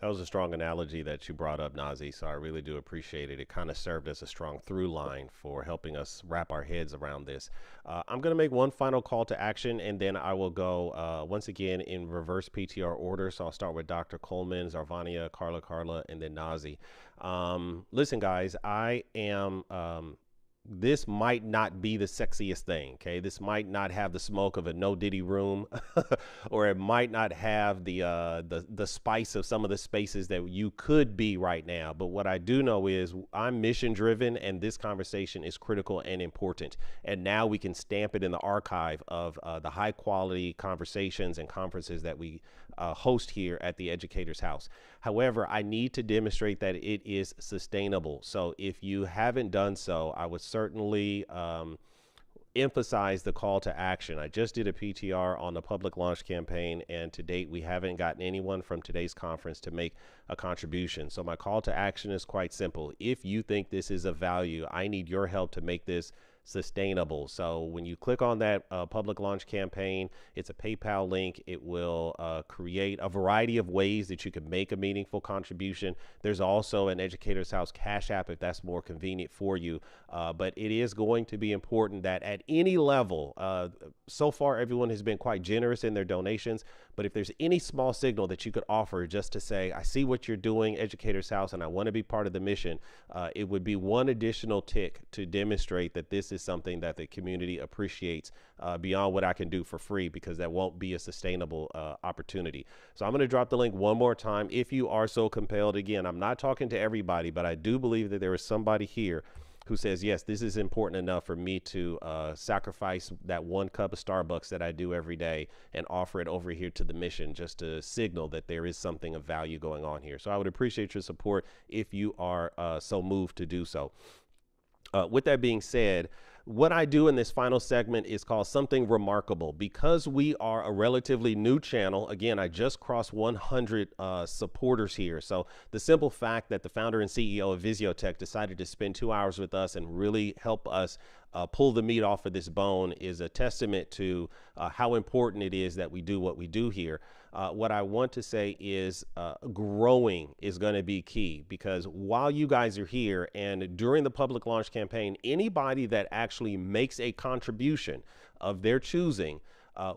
That was a strong analogy that you brought up, Nazi. So I really do appreciate it. It kind of served as a strong through line for helping us wrap our heads around this. I'm going to make one final call to action, and then I will go once again in reverse PTR order. So I'll start with Dr. Coleman, Zarvania, Carla, and then Nazi. Listen, guys, I am this might not be the sexiest thing. Okay, this might not have the smoke of a no diddy room, or it might not have the spice of some of the spaces that you could be right now. But what I do know is I'm mission driven, and this conversation is critical and important. And now we can stamp it in the archive of the high quality conversations and conferences that we host here at the Educator's House. However, I need to demonstrate that it is sustainable. So if you haven't done so, I would certainly emphasize the call to action. I just did a PTR on the public launch campaign, and to date, we haven't gotten anyone from today's conference to make a contribution. So my call to action is quite simple. If you think this is of value, I need your help to make this sustainable. So when you click on that public launch campaign, it's a PayPal link. It will create a variety of ways that you can make a meaningful contribution. There's also an Educator's House Cash App if that's more convenient for you. But it is going to be important that at any level, so far everyone has been quite generous in their donations, but if there's any small signal that you could offer just to say, I see what you're doing, Educator's House, and I want to be part of the mission, it would be one additional tick to demonstrate that this is something that the community appreciates beyond what I can do for free, because that won't be a sustainable opportunity. So I'm going to drop the link one more time. If you are so compelled, again, I'm not talking to everybody, but I do believe that there is somebody here who says, yes, this is important enough for me to sacrifice that 1 cup of Starbucks that I do every day and offer it over here to the mission, just to signal that there is something of value going on here. So I would appreciate your support if you are so moved to do so. With that being said, what I do in this final segment is called Something Remarkable. Because we are a relatively new channel, again, I just crossed 100 supporters here. So the simple fact that the founder and CEO of Visiotech decided to spend 2 hours with us and really help us pull the meat off of this bone is a testament to how important it is that we do what we do here. What I want to say is growing is going to be key, because while you guys are here and during the public launch campaign, anybody that actually makes a contribution of their choosing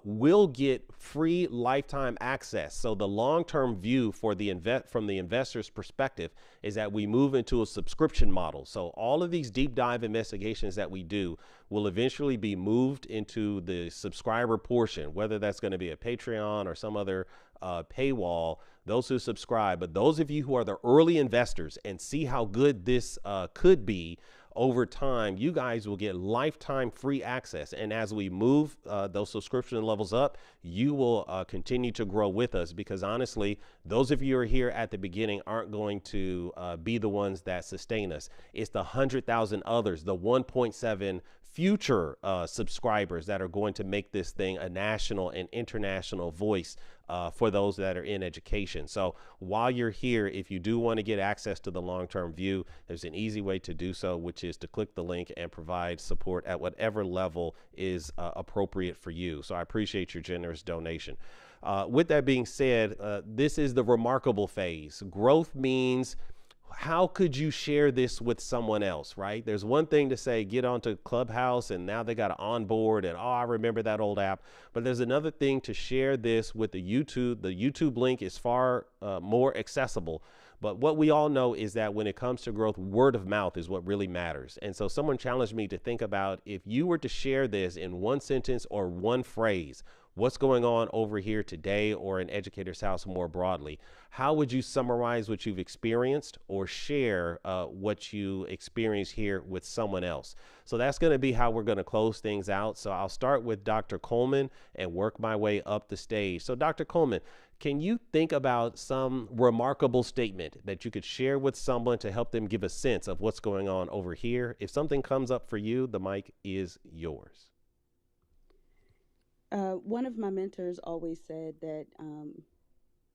will get free lifetime access. So the long-term view for the from the investor's perspective is that we move into a subscription model. So all of these deep dive investigations that we do will eventually be moved into the subscriber portion, whether that's going to be a Patreon or some other paywall, those who subscribe. But those of you who are the early investors and see how good this could be over time, you guys will get lifetime free access. And as we move those subscription levels up, you will continue to grow with us, because honestly, those of you who are here at the beginning aren't going to be the ones that sustain us. It's the 100,000 others, the 1.7 future subscribers that are going to make this thing a national and international voice for those that are in education. So while you're here, if you do want to get access to the long-term view, there's an easy way to do so, which is to click the link and provide support at whatever level is appropriate for you. So I appreciate your generous donation. With that being said, this is the remarkable phase. Growth means, how could you share this with someone else, right? There's one thing to say, get onto Clubhouse and now they got to onboard and, oh, I remember that old app. But there's another thing to share this with the YouTube. The YouTube link is far more accessible. But what we all know is that when it comes to growth, word of mouth is what really matters. And so someone challenged me to think about, if you were to share this in one sentence or one phrase, what's going on over here today or in Educator's House more broadly, how would you summarize what you've experienced or share what you experience here with someone else? So that's going to be how we're going to close things out. So I'll start with Dr. Coleman and work my way up the stage. So Dr. Coleman, can you think about some remarkable statement that you could share with someone to help them give a sense of what's going on over here? If something comes up for you, the mic is yours. One of my mentors always said that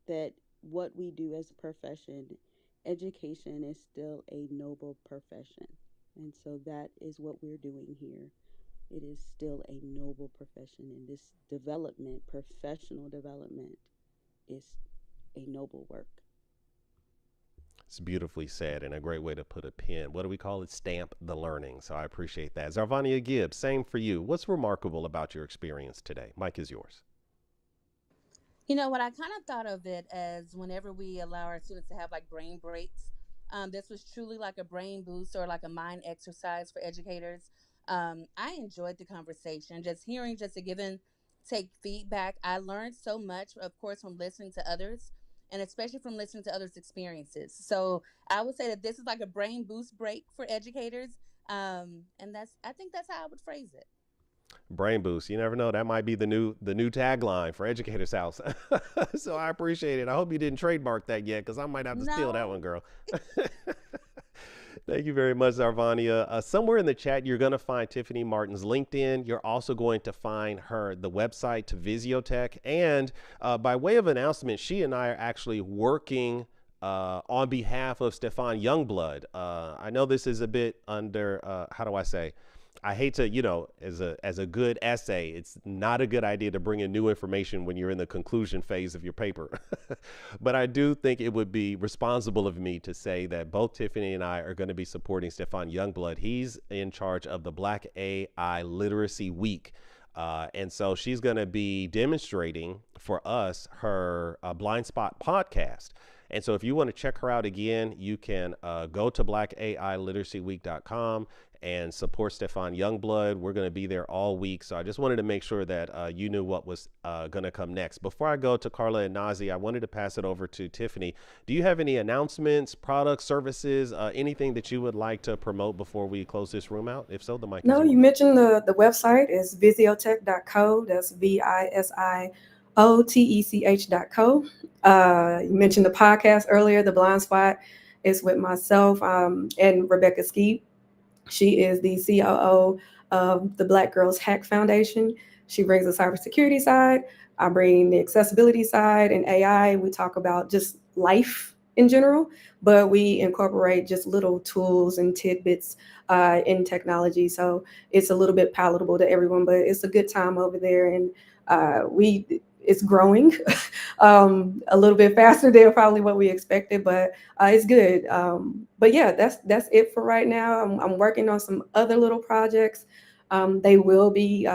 that what we do as a profession, education is still a noble profession. And so that is what we're doing here. It is still a noble profession, and this development, professional development, is a noble work. It's beautifully said and a great way to put a pin. What do we call it? Stamp the learning. So I appreciate that. Zarvania Gibbs, same for you. What's remarkable about your experience today? Mike is yours. You know what, I kind of thought of it as whenever we allow our students to have like brain breaks. This was truly like a brain boost or like a mind exercise for educators. I enjoyed the conversation, just hearing, just a give and take feedback. I learned so much, of course, from listening to others, and especially from listening to others' experiences. So I would say that this is like a brain boost break for educators. And I think that's how I would phrase it. Brain boost. You never know. That might be the new tagline for Educator's House. So I appreciate it. I hope you didn't trademark that yet, because I might have to steal that one, girl. Thank you very much, Zarvania. Somewhere in the chat, you're going to find Tiffany Martin's LinkedIn. You're also going to find the website to Visiotech. And by way of announcement, she and I are actually working on behalf of Stefan Youngblood. I know this is a bit under, how do I say? I hate to, as a good essay, it's not a good idea to bring in new information when you're in the conclusion phase of your paper. But I do think it would be responsible of me to say that both Tiffany and I are going to be supporting Stefan Youngblood. He's in charge of the Black AI Literacy Week. And so she's going to be demonstrating for us her Blind Spot podcast. And so if you want to check her out again, you can go to blackailiteracyweek.com and support Stefan Youngblood. We're going to be there all week. So I just wanted to make sure that you knew what was going to come next. Before I go to Carla and Nazi, I wanted to pass it over to Tiffany. Do you have any announcements, products, services, anything that you would like to promote before we close this room out? If so, the mic is No, you yours. mentioned the website is visiotech.co. That's visiotech.co. You mentioned the podcast earlier, The Blind Spot is with myself and Rebecca Skeet. She is the COO of the Black Girls Hack Foundation. She brings the cybersecurity side. I bring the accessibility side and AI. We talk about just life in general, but we incorporate just little tools and tidbits in technology. So it's a little bit palatable to everyone, but it's a good time over there. And it's growing a little bit faster than probably what we expected, but it's good. But yeah, that's it for right now. I'm working on some other little projects. They will be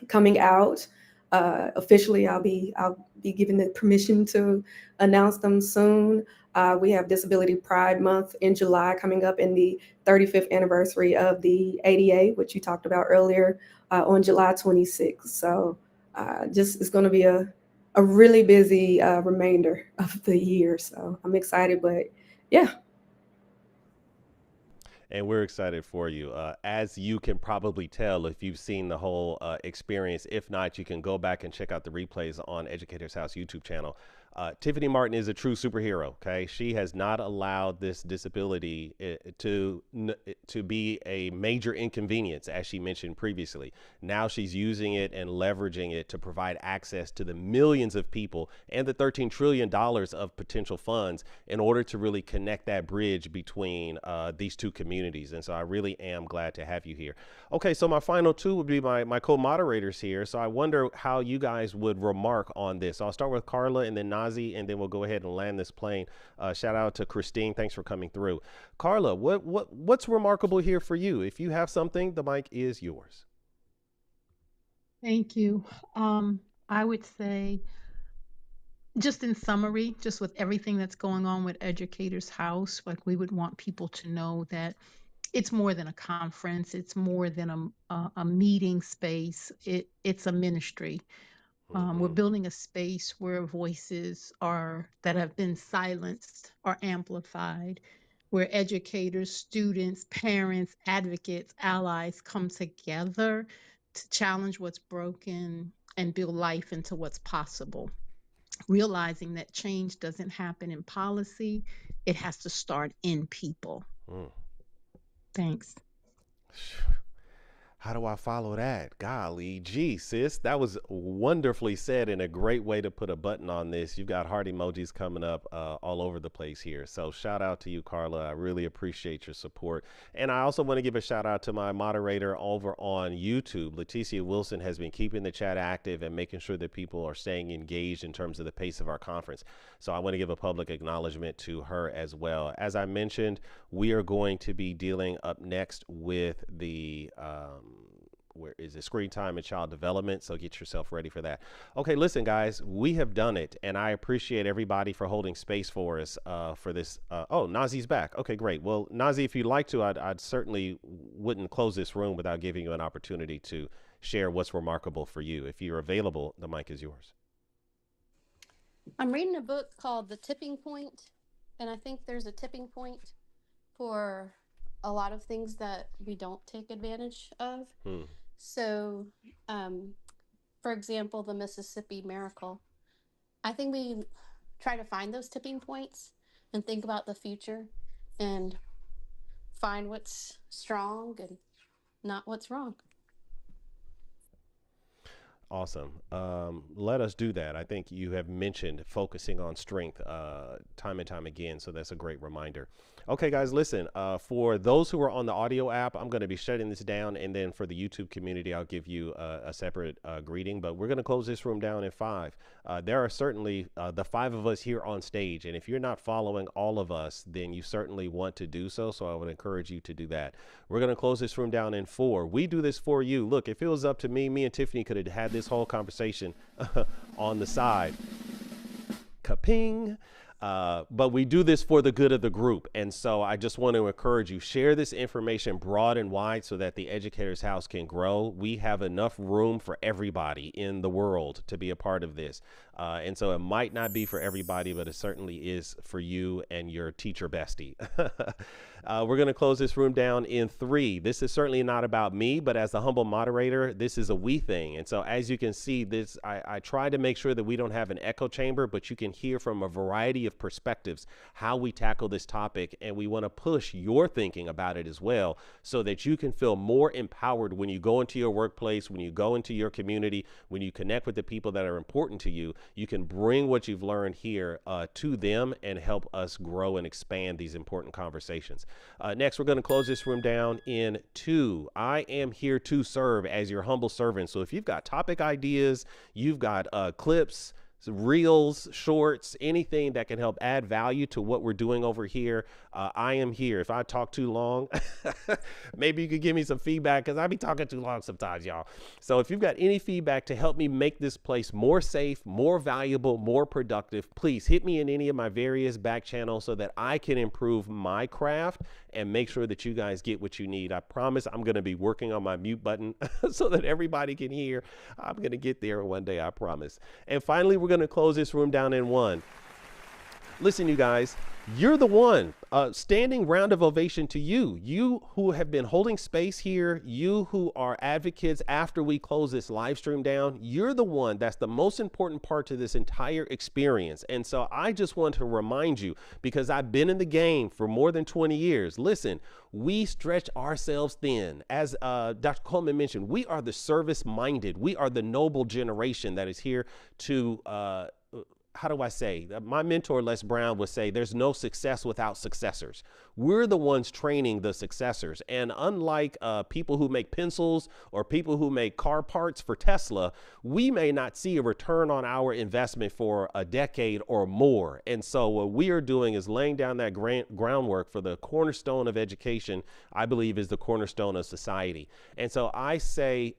coming out officially. I'll be given the permission to announce them soon. We have Disability Pride Month in July coming up, in the 35th anniversary of the ADA, which you talked about earlier, on July 26th. So just it's going to be a really busy remainder of the year. So I'm excited, but yeah. And we're excited for you. As you can probably tell if you've seen the whole experience. If not, you can go back and check out the replays on Educators House YouTube channel. Tiffany Martin is a true superhero. Okay, she has not allowed this disability to be a major inconvenience, as she mentioned previously. Now she's using it and leveraging it to provide access to the millions of people and the $13 trillion of potential funds in order to really connect that bridge between these two communities. And so I really am glad to have you here. Okay, so my final two would be my co-moderators here. So I wonder how you guys would remark on this. So I'll start with Carla and then Nazi, and then we'll go ahead and land this plane. Shout out to Christine. Thanks for coming through. Carla, what's remarkable here for you? If you have something, the mic is yours. Thank you. I would say, just in summary, just with everything that's going on with Educators House, like, we would want people to know that it's more than a conference. It's more than a meeting space. It's a ministry. We're building a space where voices that have been silenced are amplified, where educators, students, parents, advocates, allies come together to challenge what's broken and build life into what's possible, realizing that change doesn't happen in policy, it has to start in people. Mm. Thanks. How do I follow that? Golly gee, sis, that was wonderfully said and a great way to put a button on this. You've got heart emojis coming up all over the place here. So shout out to you, Carla. I really appreciate your support. And I also want to give a shout out to my moderator over on YouTube. Leticia Wilson has been keeping the chat active and making sure that people are staying engaged in terms of the pace of our conference. So I want to give a public acknowledgement to her as well. As I mentioned, we are going to be dealing up next with the where is it, screen time and child development. So get yourself ready for that. Okay, listen, guys, we have done it, and I appreciate everybody for holding space for us for this. Oh, Nazi's back. Okay, great. Well, Nazi, if you'd like to, I'd certainly wouldn't close this room without giving you an opportunity to share what's remarkable for you. If you're available, the mic is yours. I'm reading a book called The Tipping Point, and I think there's a tipping point for a lot of things that we don't take advantage of. So, for example, the Mississippi Miracle. I think we try to find those tipping points and think about the future and find what's strong and not what's wrong. Awesome. Let us do that. I think you have mentioned focusing on strength time and time again. So that's a great reminder. Okay, guys, listen, for those who are on the audio app, I'm going to be shutting this down. And then for the YouTube community, I'll give you a separate greeting. But we're going to close this room down in 5. There are certainly the 5 of us here on stage. And if you're not following all of us, then you certainly want to do so. So I would encourage you to do that. We're going to close this room down in 4. We do this for you. Look, if it was up to me and Tiffany could have had this whole conversation on the side. Kaping. But we do this for the good of the group. And so I just want to encourage you, share this information broad and wide so that the Educator's House can grow. We have enough room for everybody in the world to be a part of this. And so it might not be for everybody, but it certainly is for you and your teacher bestie. We're going to close this room down in 3. This is certainly not about me, but as the humble moderator, this is a we thing. And so as you can see, this I try to make sure that we don't have an echo chamber, but you can hear from a variety of perspectives how we tackle this topic. And we want to push your thinking about it as well, so that you can feel more empowered when you go into your workplace, when you go into your community, when you connect with the people that are important to you. You can bring what you've learned here to them and help us grow and expand these important conversations. Next, we're going to close this room down in 2. I am here to serve as your humble servant. So if you've got topic ideas, you've got clips, reels, shorts, anything that can help add value to what we're doing over here, I am here. If I talk too long, maybe you could give me some feedback, because I be talking too long sometimes, y'all. So if you've got any feedback to help me make this place more safe, more valuable, more productive, please hit me in any of my various back channels so that I can improve my craft and make sure that you guys get what you need. I promise I'm going to be working on my mute button so that everybody can hear. I'm going to get there one day, I promise. And finally, we're going to close this room down in 1. Listen, you guys, you're the one. Standing round of ovation to you. You who have been holding space here, you who are advocates after we close this live stream down, you're the one that's the most important part to this entire experience. And so I just want to remind you, because I've been in the game for more than 20 years. Listen, we stretch ourselves thin. As Dr. Coleman mentioned, we are the service-minded. We are the noble generation that is here to how do I say? My mentor, Les Brown, would say there's no success without successors. We're the ones training the successors. And unlike people who make pencils or people who make car parts for Tesla, we may not see a return on our investment for a decade or more. And so what we are doing is laying down that groundwork for the cornerstone of education, I believe, is the cornerstone of society. And so I say,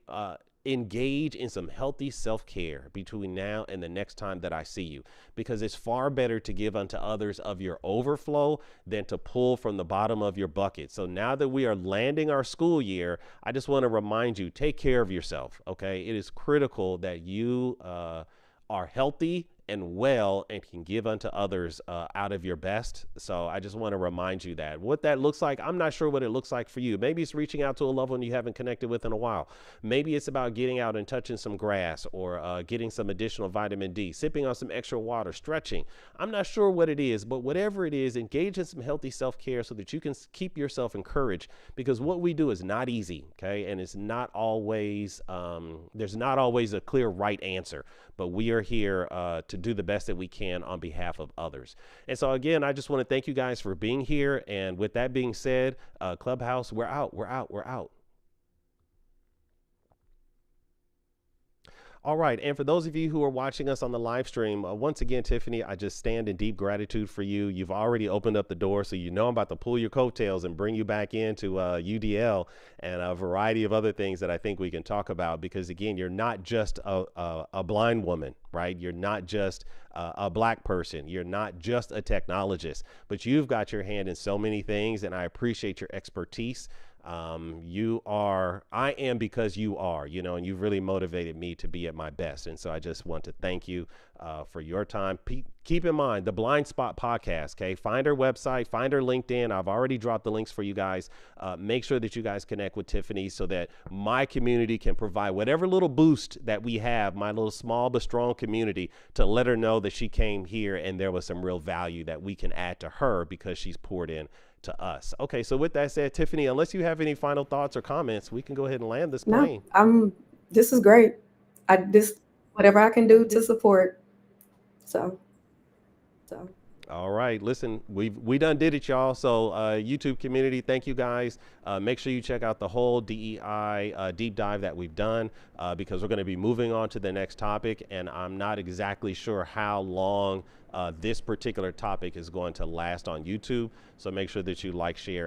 engage in some healthy self-care between now and the next time that I see you, because it's far better to give unto others of your overflow than to pull from the bottom of your bucket. So now that we are landing our school year, I just want to remind you, take care of yourself. Okay. It is critical that you are healthy and well and can give unto others out of your best. So I just want to remind you that what that looks like, I'm not sure what it looks like for you. Maybe it's reaching out to a loved one you haven't connected with in a while. Maybe it's about getting out and touching some grass, or getting some additional vitamin D, sipping on some extra water, stretching. I'm not sure what it is, but whatever it is, engage in some healthy self-care so that you can keep yourself encouraged, because what we do is not easy. Okay. And it's not always, there's not always a clear right answer, but we are here to do the best that we can on behalf of others. And so again, I just want to thank you guys for being here. And with that being said, Clubhouse, we're out, we're out, we're out. All right. And for those of you who are watching us on the live stream, once again, Tiffany, I just stand in deep gratitude for you. You've already opened up the door, so you know I'm about to pull your coattails and bring you back into UDL and a variety of other things that I think we can talk about, because again, you're not just a blind woman, right? You're not just a Black person. You're not just a technologist, but you've got your hand in so many things, and I appreciate your expertise. I am because you are, and you've really motivated me to be at my best. And so I just want to thank you for your time. Keep in mind the Blind Spot podcast. Okay. Find our website, find our LinkedIn. I've already dropped the links for you guys. Make sure that you guys connect with Tiffany so that my community can provide whatever little boost that we have, my little small but strong community, to let her know that she came here and there was some real value that we can add to her because she's poured in to us. Okay, so with that said, Tiffany, unless you have any final thoughts or comments, we can go ahead and land this plane. No, this is great. I just whatever I can do to support. So All right, listen, we done did it, y'all. So YouTube community, thank you guys. Make sure you check out the whole DEI deep dive that we've done because we're going to be moving on to the next topic, and I'm not exactly sure how long this particular topic is going to last on YouTube. So make sure that you like, share,